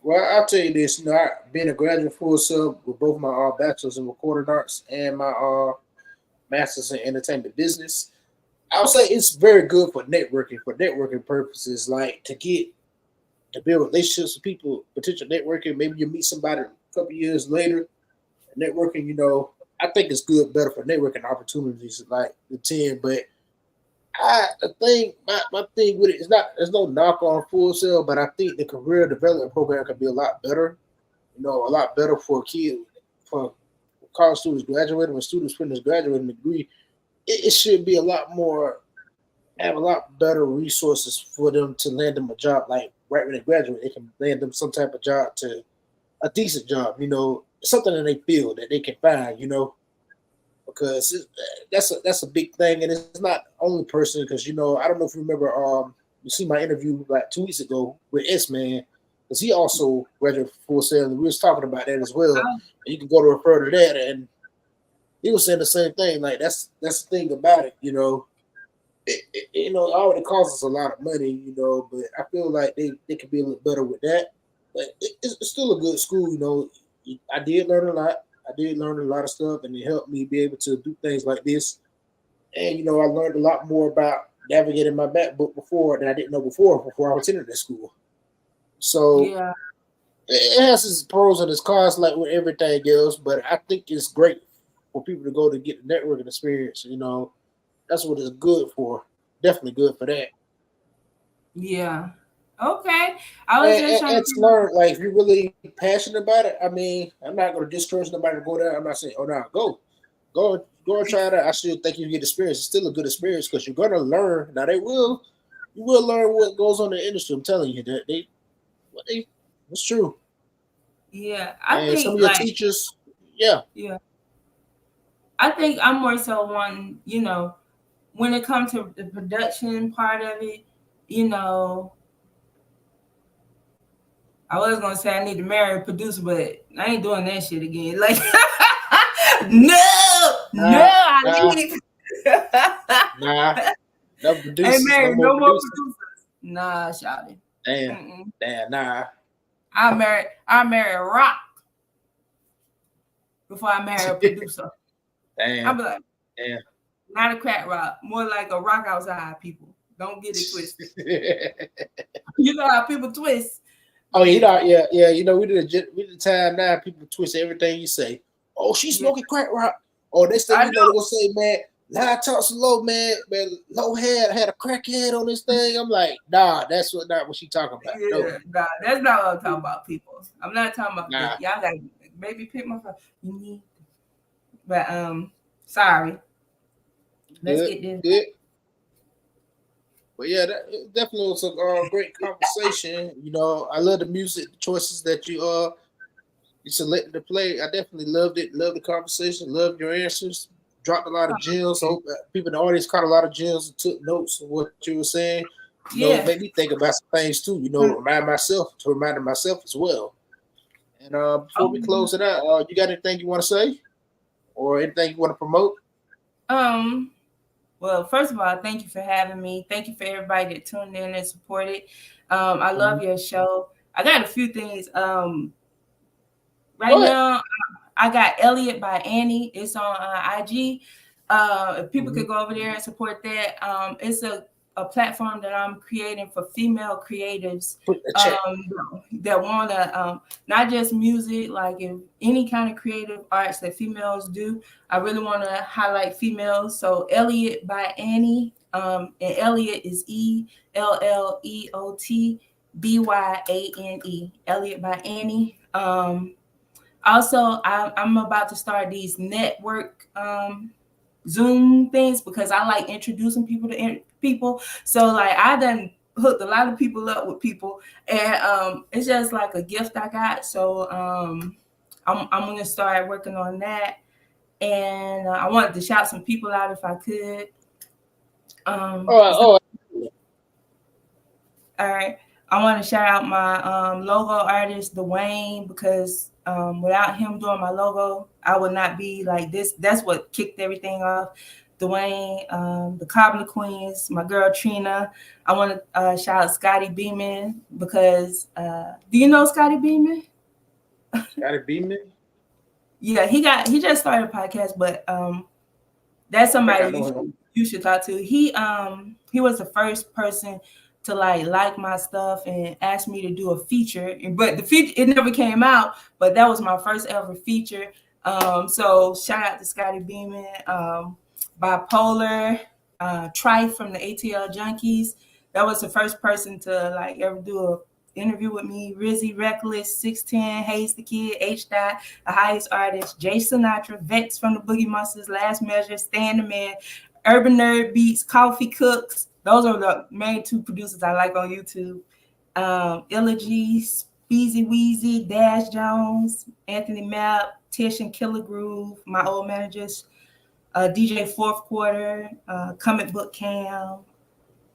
Well, I'll tell you this. You know, I being a graduate full sub with both my bachelors in recording arts and my masters in entertainment business. I would say it's very good for networking purposes, like to build relationships with people, potential networking. Maybe you meet somebody a couple years later, networking. You know, I think it's good, better for networking opportunities like the 10. But the thing, my thing with it is not there's no knock on Full Sail, but I think the career development program could be a lot better. You know, a lot better for kids, for college students graduating, when students finish graduating degree. It should be a lot more, have a lot better resources for them to land them a job. Like right when they graduate, they can land them some type of job, to a decent job. You know, something that they feel that they can find. You know, because that's a big thing, and it's not only person. Because you know, I don't know if you remember, you see my interview like 2 weeks ago with S Man, because he also graduated Full Sail, and we was talking about that as well. And you can go to refer to that, and he was saying the same thing. Like that's the thing about it. You know, you know, it already costs us a lot of money. You know, but I feel like they could be a little better with that. But it's still a good school. You know, I did learn a lot. I did learn a lot of stuff, and it helped me be able to do things like this. And you know, I learned a lot more about navigating my back book before that I didn't know before I attended that school. So Yeah. it has its pros and its cons, like with everything else. But I think it's great for people to go to get the networking experience. You know, that's what it's good for. Definitely good for that. Yeah. Okay. I was just trying And to to learn, like, if you're really passionate about it, I mean, I'm not going to discourage nobody to go there. I'm not saying, oh, no, go and try it out. I still think you get experience. It's still a good experience because you're going to learn. Now, you will learn what goes on in the industry. I'm telling you that it's true. yeah, I And some think of your like teachers, yeah. yeah. I think I'm more so wanting, you know, when it comes to the production part of it, you know, I was gonna say I need to marry a producer, but I ain't doing that shit again. Like, no, Nah, I nah, leave. nah. No Ain't producers, no married more no more producers. producers. Nah, shawty. Damn, Mm-mm. damn, nah. I marry a rock before I marry a producer. I'll Damn, be like, damn. not a crack rock, more like a rock outside. People don't get it twisted. You know how people twist. Oh, you know, Yeah, yeah. You know, we did the time now. People twist everything you say. Oh, she's yeah. smoking crack rock. Oh, next thing I you know, they're know. gonna say, man, Loud talks low, man. Low had a crackhead on this thing. I'm like, nah, that's not what she talking about. No, Yeah, nah, that's not what I'm talking about, people. I'm not talking about nah. that. Y'all got maybe pick my phone. You need, but sorry. Let's Good, get this. good. But yeah, that it definitely was a great conversation. You know, I love the music, the choices that you selected to play. I definitely loved it. Loved the conversation. Loved your answers. Dropped a lot of gems. Hope people in the audience caught a lot of gems and took notes of what you were saying. You know, Yeah. made me think about some things too. You know, remind myself as well. And before we Oh, close it out, you got anything you want to say or anything you want to promote? um. Well, first of all, thank you for having me. Thank you for everybody that tuned in and supported. I love Mhm. your show. I got a few things. Right Go ahead. now, I got Elliot by Annie. It's on IG. If people Mhm. could go over there and support that, it's a platform that I'm creating for female creatives Put in the chat. that want to not just music, like if any kind of creative arts that females do. I really want to highlight females. So Elliot by Annie, and Elliot is ELLEOTBYANE. Elliot by Annie. Also, I'm about to start these network Zoom things because I like introducing people to people. So like I done hooked a lot of people up with people, and it's just like a gift I got. So I'm gonna start working on that, and I wanted to shout some people out if I could. All right. I want to shout out my logo artist, Dwayne, because without him doing my logo, I would not be like this. That's what kicked everything off. Dwayne, the Cobbler Queens, my girl Trina. I want to shout out Scotty Beeman because do you know Scotty Beeman? Scotty Beeman? Yeah, he just started a podcast, but that's somebody you should talk to. He was the first person to like my stuff and ask me to do a feature, but the feature, it never came out, but that was my first ever feature. So shout out to Scotty Beeman, Bipolar, Trife from the ATL Junkies. That was the first person to like ever do a interview with me. Rizzy, Reckless, 610, Hayes the Kid, H. Dot, the Highest Artist, Jay Sinatra, Vex from the Boogie Monsters, Last Measure, Stan the Man, Urban Nerd Beats, Coffee Cooks. Those are the main two producers I like on YouTube. Illigy, Speezy Weezy, Dash Jones, Anthony Mapp, Tish and Killer Groove, my old managers, DJ Fourth Quarter, Comic Book Cam.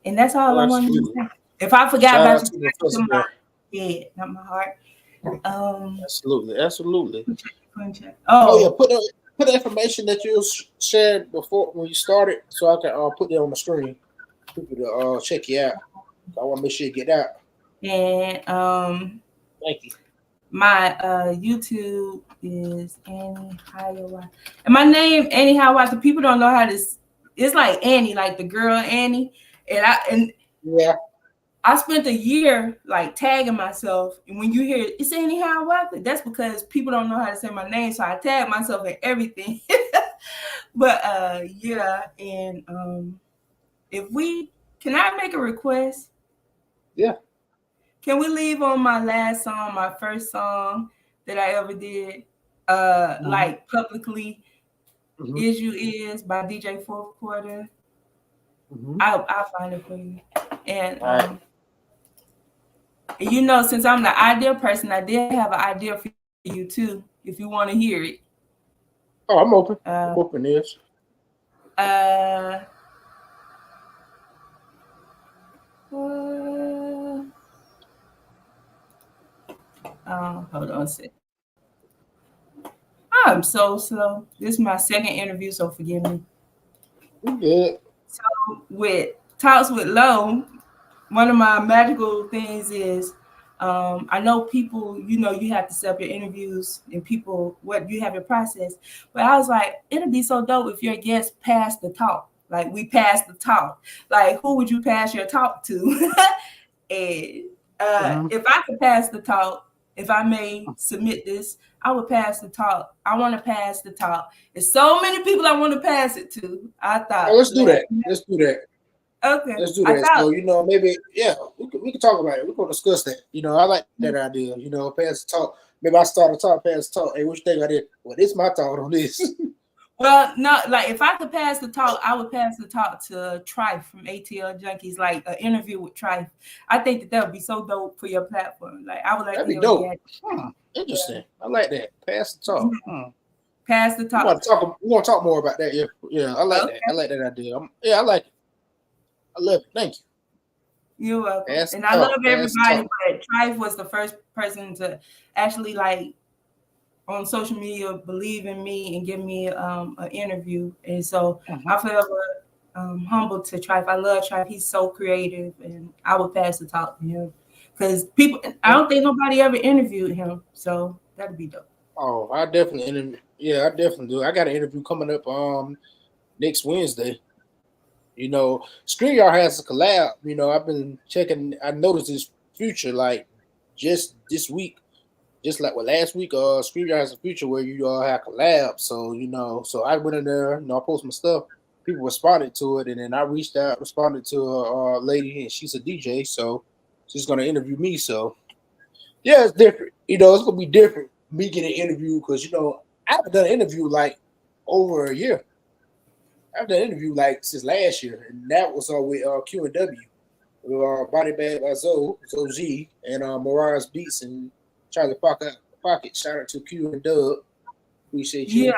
And that's all I want to say. If I forgot about you, to my head, not my heart. Absolutely. Oh yeah, put the information that you shared before when you started, so I can put that on the screen. People to check you out. I want to make sure you get out. And thank you. My YouTube is AneHiawatha, and my name AneHiawatha. People don't know how this. It's like Annie, like the girl Annie, and yeah. I spent a year like tagging myself, and when you hear it's AneHiawatha, that's because people don't know how to say my name, so I tag myself in everything. But yeah, and can I make a request? Yeah. Can we leave on my last song, my first song that I ever did, like publicly? Is You Is by DJ Fourth Quarter. I'll find it for you. And you know, since I'm the ideal person, I did have an idea for you too, if you want to hear it. Oh, I'm open. I'm open this. Hold on a sec. I'm so slow. This is my second interview, so forgive me. Good. So with Talks with Lo, one of my magical things is I know people, you know, you have to set up your interviews and people, what you have your process. But I was like, it'd be so dope if your guests pass the talk. Like we pass the talk. Like who would you pass your talk to? And if I could pass the talk, if I may submit this, I would pass the talk. I want to pass the talk. There's so many people I want to pass it to. I thought. Let's do that. Let's do that. Okay. Let's do that. So, you know, maybe, yeah, we can talk about it. We're going to discuss that. You know, I like that idea. You know, pass the talk. Maybe I start the talk, pass the talk. Hey, what you think I did? Well, this is my thought on this. Well, no, like if I could pass the talk, I would pass the talk to Trife from ATL Junkies, like an interview with Trife. I think that would be so dope for your platform. Like I would like That'd to be dope. Interesting. I like that. Pass the talk. Pass the talk. We want to talk more about that. Yeah. I like that. I like that idea. I like it. I love it. Thank you. You're welcome. And I love everybody, but Trife was the first person to actually like on social media believe in me and give me an interview. And so I feel humbled to Trife. I love Trife. He's so creative, and I would pass the talk to him because I don't think nobody ever interviewed him. So that'd be dope. Oh, I definitely interview. Yeah, I definitely do. I got an interview coming up next Wednesday. You know, StreamYard has a collab. You know, I've been checking. I noticed this future like just this week, just like last week. StreamYard has a feature where you all have collabs. So you know, so I went in there. You know, I posted my stuff. People responded to it, and then I reached out, responded to a lady, and she's a DJ, so she's gonna interview me. So yeah, it's different. You know, it's gonna be different. Me getting an interview because you know I haven't done an interview like over a year. I've done an interview like since last year, and that was with Q&W. Body Bag by Zoe G, and Mirage Beats and Charlie Pocket. Shout out to Q and Dub. Appreciate you. Yeah.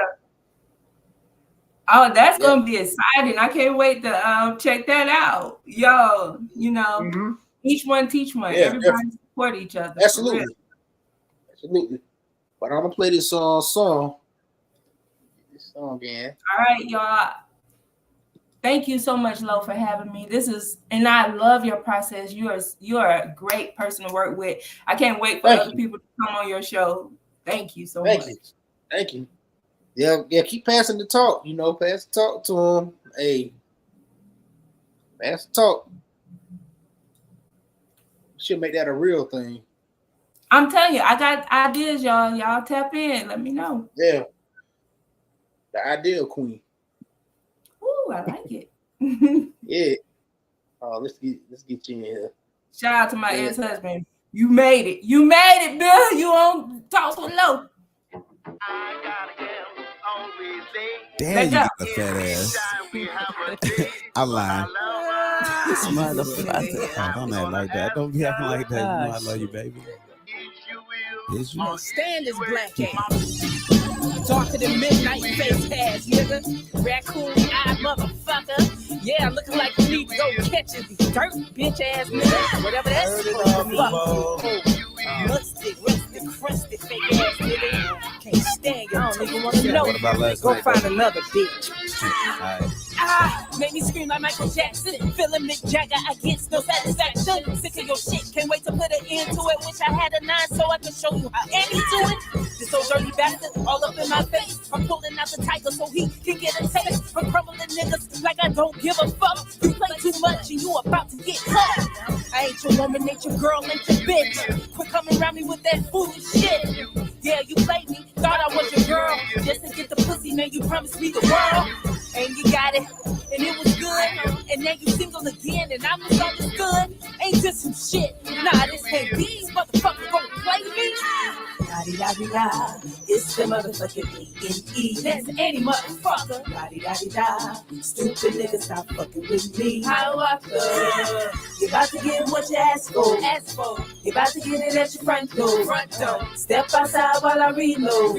Oh, that's gonna be exciting. I can't wait to check that out. Yo, you know, each one teach one. Yeah, everybody definitely. support each other. Absolutely. But I'm gonna play this song. This song again. All right, y'all. Thank you so much, Lo, for having me. And I love your process. You're a great person to work with. I can't wait for other people to come on your show. Thank you so much. Thank you. Yeah, keep passing the talk. Pass the talk to them. Hey, pass the talk. Should make that a real thing. I'm telling you, I got ideas, y'all. Y'all tap in. Let me know. Yeah. The ideal queen. Ooh, I like it. Yeah. Oh, let's get you in here. Shout out to my ex-husband. You made it. You made it, Bill. You on talk so low. Damn, you got a fat ass. I'm lying. This motherfucker. Oh, don't act like that. Don't be acting like that. You know I love you, baby. Is you? Stand this black ass. Darker than midnight face ass nigga. Raccoon eye motherfucker. Yeah, looking like you need to go catch his dirt bitch ass nigga. Whatever that's supposed to be. Musty, rusty, crusty, fake ass nigga. Can't stand you. I don't even want to know. What about last Go night, find though? another bitch. Right. Made me scream like Michael Jackson. Feeling Mick Jagger, I get no satisfaction. Sick of your shit, can't wait to put an end to it. Wish I had a 9 so I can show you how Annie do it. This old dirty bastard all up in my face. I'm pulling out the tiger so he can get a taste. From crumbling niggas like I don't give a fuck. You play too much and you about to get caught. I ain't your woman, ain't your girl, ain't your bitch. Quit coming around me with that foolish shit. Yeah, you played me, thought I was your girl. Just to get the pussy, man, you promised me the world. And you got it, and it was good. And now you single again, and I'm misunderstood. Ain't this some shit? Nah, this ain't these motherfuckers gonna play me. La-di-da-di-da, it's the motherfucking E-N-E. That's any motherfucker. La-di-da-di-da, stupid nigga, stop fucking with me. AneHiawatha, you about to get what you ask for. You about to get it at your front door. Step outside while I reload.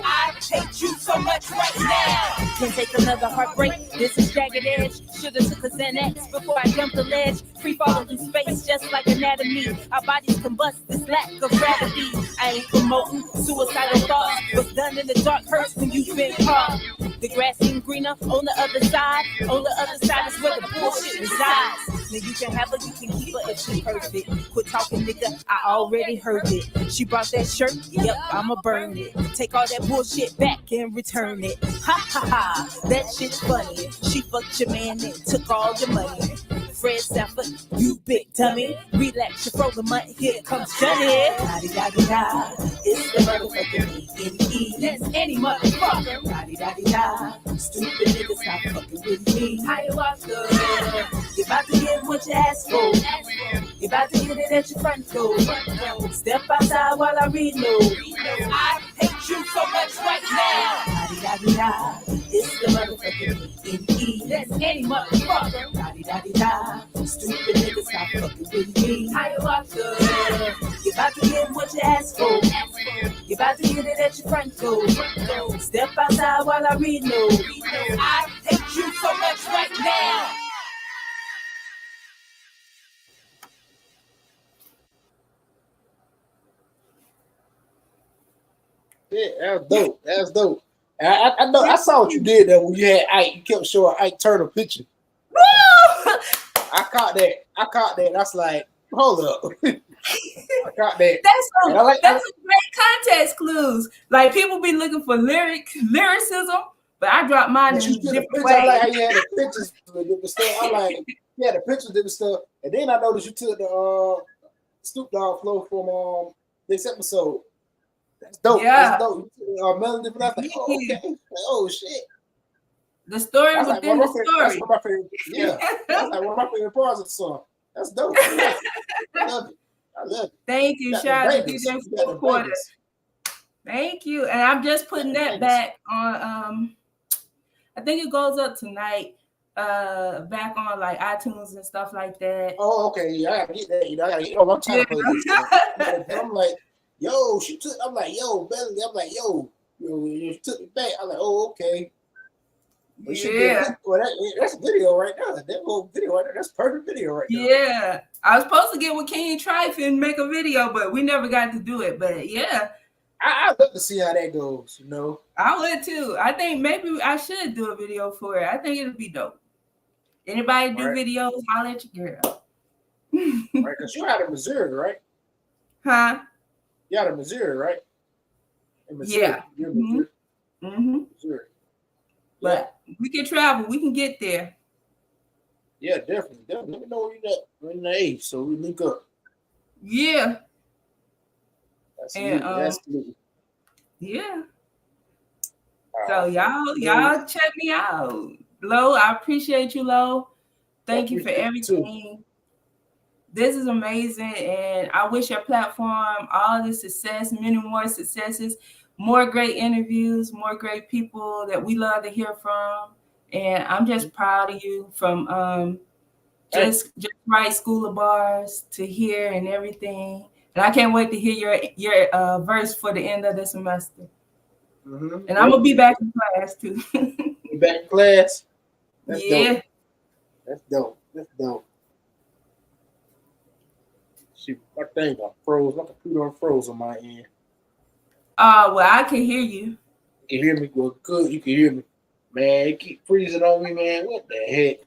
I hate you so much right now. Can't take another heartbreak. This is jagged edge. Should've took a Xanax before I jumped the ledge. Free falling in space just like anatomy. Our bodies combust this lack of gravity. I ain't promoting suicidal thoughts. What's done in the dark hurts when you've been caught. The grass ain't greener on the other side. On the other side is where the bullshit resides. Now you can have her, you can keep her if she perfect. Quit talking, nigga, I already heard it. She brought that shirt, yep, I'ma burn it. Take all that bullshit back and return it. Ha ha ha, that shit's funny. She fucked your man and took all your money. Fred Stafford, you big dummy. Relax your frozen money, here comes Johnny. La-di-da-di-da, it's the motherfucking E-N-E. That's any motherfucker. La-di-da-di-da, stupid niggas stop fucking with me. AneHiawatha, you about to get what you ask for. You about to get it at your front door. Step outside while I reload. I hate you so much right now. La-di-da-di-da, it's the motherfucking E-N-E. That's any motherfucker. La-di-da-di-da, stupid niggas stop fucking with me. AneHiawatha, you about to get what you ask for. You about to get it at your front door. Step outside while I reload. I hate you so much right now. Yeah, that's dope. I know. I saw what you did there when you had Ike. You kept showing Ike Turner picture. I caught that. I was like, hold up. I caught that. That's some great context clues. Like people be looking for lyricism, but I dropped mine in a different way. I like how you had the pictures with different stuff. I like you had the pictures with different stuff, and then I noticed you took the Snoop Dogg flow from this episode. That's dope. Yeah. That's dope. Melody, I was like, oh, okay. Like, oh shit. The story That's within like the story. That's one of my favorite. Yeah, that's like one of my favorite parts of the song. That's dope. I love it. I love it. Thank you, shout out to DJ Porter. Thank you, and I'm just putting that back on. I think it goes up tonight. back on like iTunes and stuff like that. Oh, okay. Yeah, I gotta get that. You know, I gotta get. I'm trying to play this. I'm like, yo, she took. I'm like, yo, Belly. I'm like, yo, you took it back. I'm like, oh, okay. Well, that's a video right now. That whole video right there. That's perfect video right now. Yeah, I was supposed to get with King Trife and make a video, but we never got to do it. But yeah, I'd love to see how that goes. You know, I would too. I think maybe I should do a video for it. I think it'll be dope. Anybody do videos? Holler at your girl. Right, because you're out of Missouri, right? Huh? You're out of Missouri, right? In Missouri. Yeah. You're Missouri. Missouri. But we can travel. We can get there. Yeah, definitely. Let me know when you're in the age, so we link up. Yeah. Absolutely. Yeah. So y'all check me out. Lo, I appreciate you, Lo. Thank you for everything. This is amazing, and I wish your platform all the success, many more successes, more great interviews, more great people that we love to hear from. And I'm just proud of you from just right School of Bars to here and everything. And I can't wait to hear your verse for the end of the semester. And I'm gonna be back in class too. You back in class? That's dope. That's dope. Shoot, my thing got froze. My computer froze on my end. Well, I can hear you. You can hear me? Well, good. You can hear me. Man, it keep freezing on me, man. What the heck?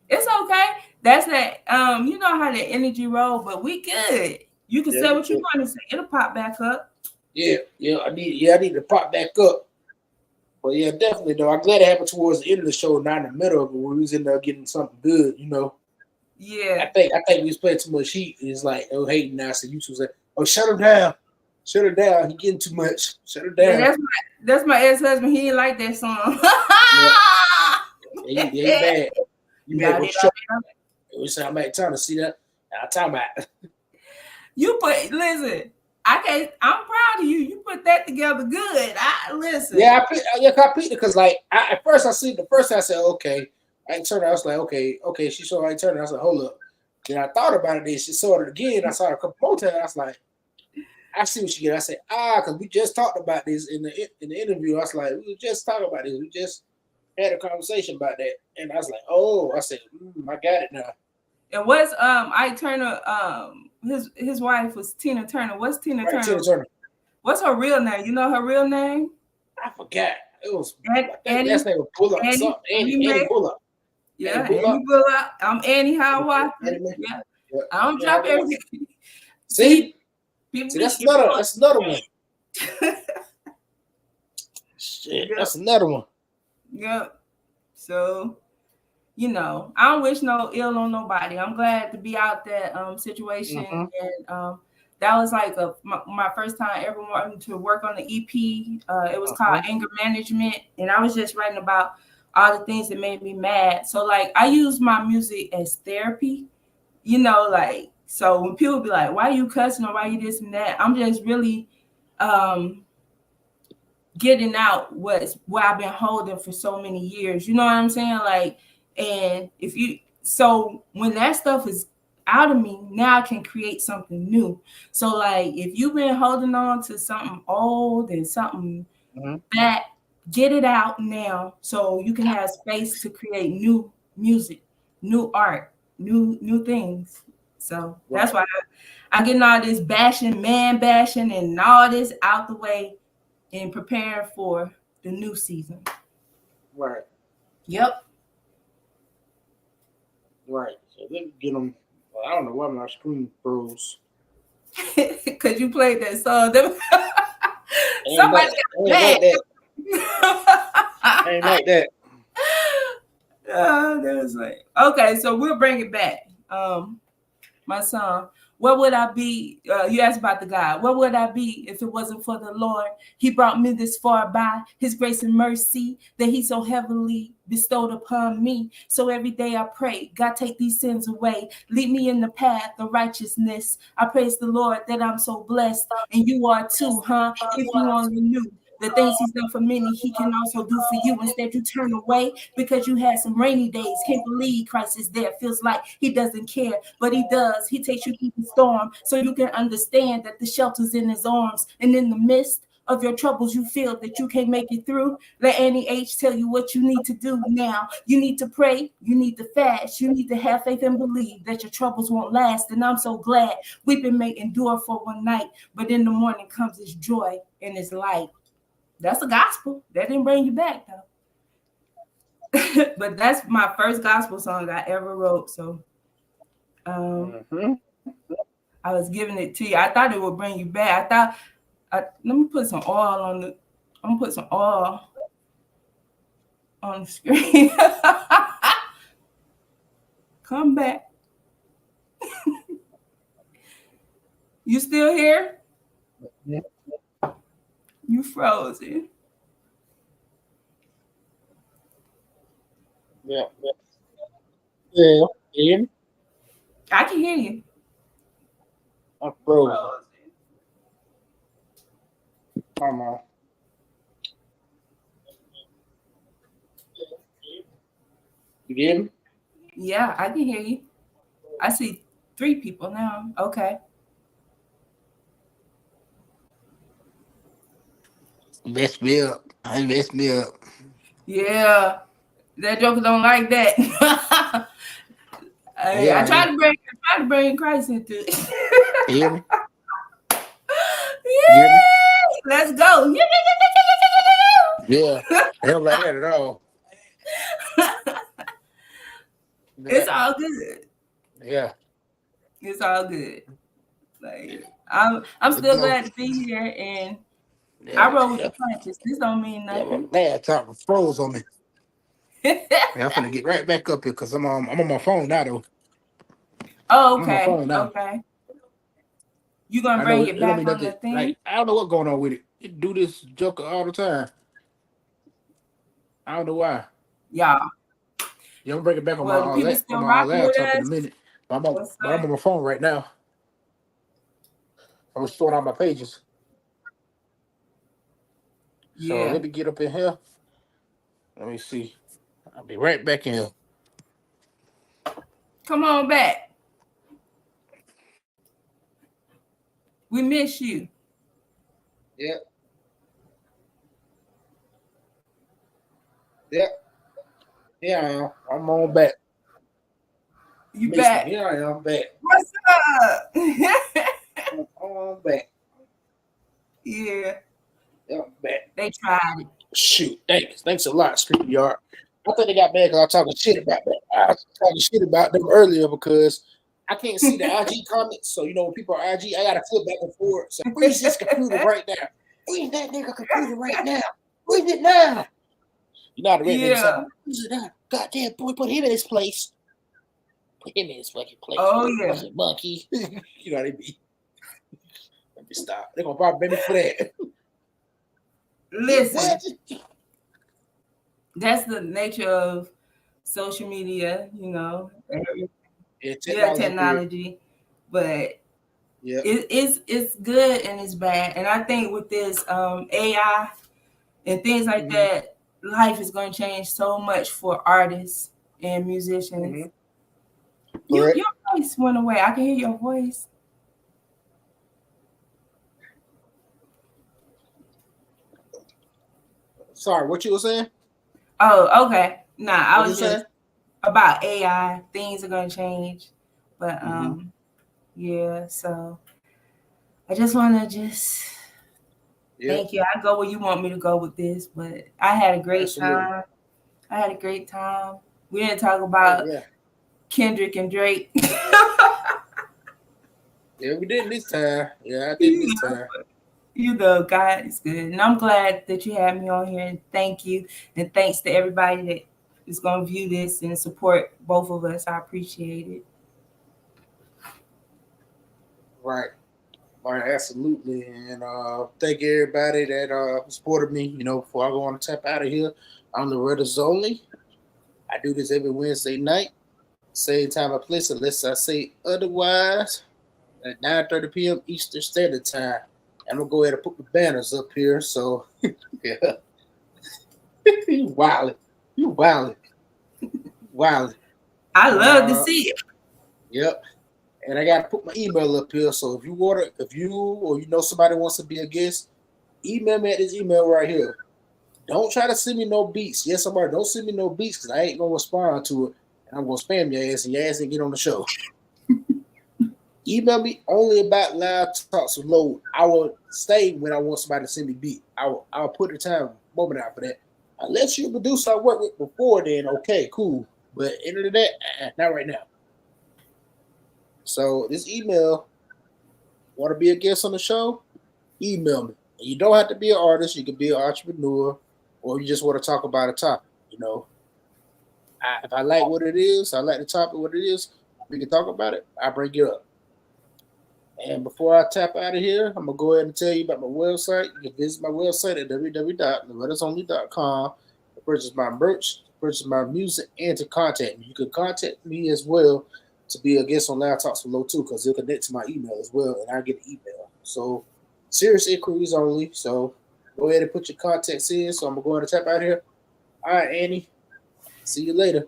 It's okay. That's that. You know how the energy roll, but we good. You can say what you want to say. It'll pop back up. Yeah. I need to pop back up. But yeah, definitely though. I'm glad it happened towards the end of the show, not in the middle of it, where we was in there getting something good, you know. Yeah. I think we was playing too much heat. It's like, oh, hating now. So YouTube's like, oh, shut him down. Shut her down. He getting too much. Shut her down. Yeah, that's my ex-husband. He didn't like that song. Yeah, he bad. You bad with shut. We say I'm at time to see that. I'm talking about. Listen. I'm proud of you. You put that together good. Listen. Yeah, I picked it because like at first I said okay. I turned it. I was like okay. She saw I turned it. I was like hold up. Then I thought about it. Then she saw it again. I saw it a couple more times. I was like, I see what you get. I said because we just talked about this in the interview. I was like we just talked about this. We just had a conversation about that. And I was like I said I got it now. And what's Ike Turner? His wife was Tina Turner. What's Tina Turner? Tina Turner. What's her real name? You know her real name? I forgot. It was Annie. Last name was Bullock. Annie Bullock. Yeah, Annie Bullock. I'm AneHiawatha. Yeah. I don't drop everything. See, that's another one. Shit, that's another one. Yep. So. You know, I don't wish no ill on nobody. I'm glad to be out that situation, and that was like my first time ever wanting to work on the EP. It was called Anger Management, and I was just writing about all the things that made me mad. So like I use my music as therapy, you know, like so when people be like, "Why are you cussing?" or "Why you this and that?" I'm just really getting out what I've been holding for so many years. You know what I'm saying? Like. And when that stuff is out of me, now I can create something new. So like if you've been holding on to something old and something that, get it out now so you can have space to create new music, new art, new things. So that's why I'm getting all this man bashing and all this out the way and preparing for the new season. Right. Yep. Right. So let me get them. Well, I don't know why my screen froze. Because you played that song. Somebody got that. Ain't like that. That was like okay. So we'll bring it back. My song. What would I be? You asked about the God. What would I be if it wasn't for the Lord? He brought me this far by his grace and mercy that he so heavily bestowed upon me. So every day I pray, God, take these sins away. Lead me in the path of righteousness. I praise the Lord that I'm so blessed. And you are too, huh? If you only knew The things he's done for many, he can also do for you. Instead, you turn away because you had some rainy days. Can't believe Christ is there. Feels like he doesn't care, but he does. He takes you through the storm so you can understand that the shelter's in his arms. And in the midst of your troubles, you feel that you can't make it through. Let Annie H tell you what you need to do now. You need to pray. You need to fast. You need to have faith and believe that your troubles won't last. And I'm so glad weeping may endure for one night, but in the morning comes his joy and his light. That's the gospel. That didn't bring you back though. But that's my first gospel song I ever wrote. So I was giving it to you. I thought it would bring you back. Let me put some oil on the. I'm gonna put some oil on the screen. Come back. You still here? Yeah. You frozen. Yeah. Yeah. I can hear you. I'm frozen. Come on. You get me? Yeah, I can hear you. I see 3 people now. Okay. Mess me up. I messed me up. Yeah. That joker don't like that. I try to bring Christ into it. You hear me? Yeah. Let's go. Yeah. They don't like that at all. It's all good. Yeah. It's all good. Like I'm still glad to be here, and I roll with the punches. This don't mean nothing. Laptop froze on me. I'm gonna get right back up here because I'm on my phone now though. Oh, okay. Okay. You gonna bring it back on the thing? Like, I don't know what's going on with it. It do this joker all the time. I don't know why. Yeah. You don't bring it back on my laptop in a minute. But I'm on my phone right now. I'm storing all my pages. So let me get up in here. Let me see. I'll be right back in here. Come on back. We miss you. Yep. Yep. Yeah, I'm on back. You back? Yeah, I'm back. What's up? I'm on back. Yeah. Yeah, I'm back. They tried it. Shoot. Thanks a lot, StreetYard. I think they got mad because I was talking shit about that. I was talking shit about them earlier because I can't see the IG comments. So, when people are IG, I got to flip back and forth. So, freeze this computer right now. Freeze that nigga computer right now. Freeze it now. You know how the red nigga say, freeze it now. Goddamn, boy, put him in his place. Put him in his fucking place. Oh, yeah. Monkey. You know how they be. Let me stop. They're going to probably make me for that. Listen. That's the nature of social media, technology. But it's good and it's bad. And I think with this AI and things like that, life is going to change so much for artists and musicians. Your voice went away. I can hear your voice. Sorry, what you were saying? Oh, okay. Nah, I was just about AI. Things are going to change. But yeah, so I just want to thank you. I go where you want me to go with this, but I had a great time. We didn't talk about Kendrick and Drake. Yeah, we did this time. Yeah, I did this time. God is good. And I'm glad that you had me on here, and thank you. And thanks to everybody that is going to view this and support both of us. I appreciate it. Right, absolutely. And thank everybody that supported me, before I go on and tap out of here. I'm Loretta Zonley. I do this every Wednesday night. Same time and place, unless I say otherwise, at 9:30 p.m. Eastern Standard Time. I'm going to go ahead and put the banners up here. So Yeah. You wildin'. You wildin'. Wildin'. I love to see it. Yep. And I gotta put my email up here. So if you or you know somebody wants to be a guest, email me at this email right here. Don't try to send me no beats. Yes, somebody don't send me no beats because I ain't gonna respond to it. And I'm gonna spam your ass and your ass and get on the show. Email me only about Live Talks with Low. I will stay when I want somebody to send me beat. I'll put the time moment out for that. Unless you're a producer I worked with before, then okay, cool. But end of the day, not right now. So this email, want to be a guest on the show? Email me. And you don't have to be an artist. You can be an entrepreneur, or you just want to talk about a topic. You know, if I like what it is, I like the topic, what it is, we can talk about it. I bring it up. And before I tap out of here, I'm going to go ahead and tell you about my website. You can visit my website at www.lorettasonly.com to purchase my merch, to purchase my music, and to contact me. You can contact me as well to be a guest on Live Talks with Low too, because it'll connect to my email as well, and I get an email. So, serious inquiries only. So, go ahead and put your contacts in. So, I'm going to go ahead and tap out of here. All right, Annie. See you later.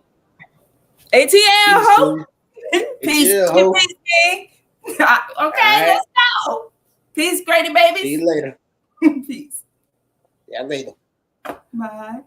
ATL, ho. Peace. ATL, ho. Peace, King. Okay, right. Let's go. Peace, Grady babies. See you later. Peace. Yeah, later. Bye.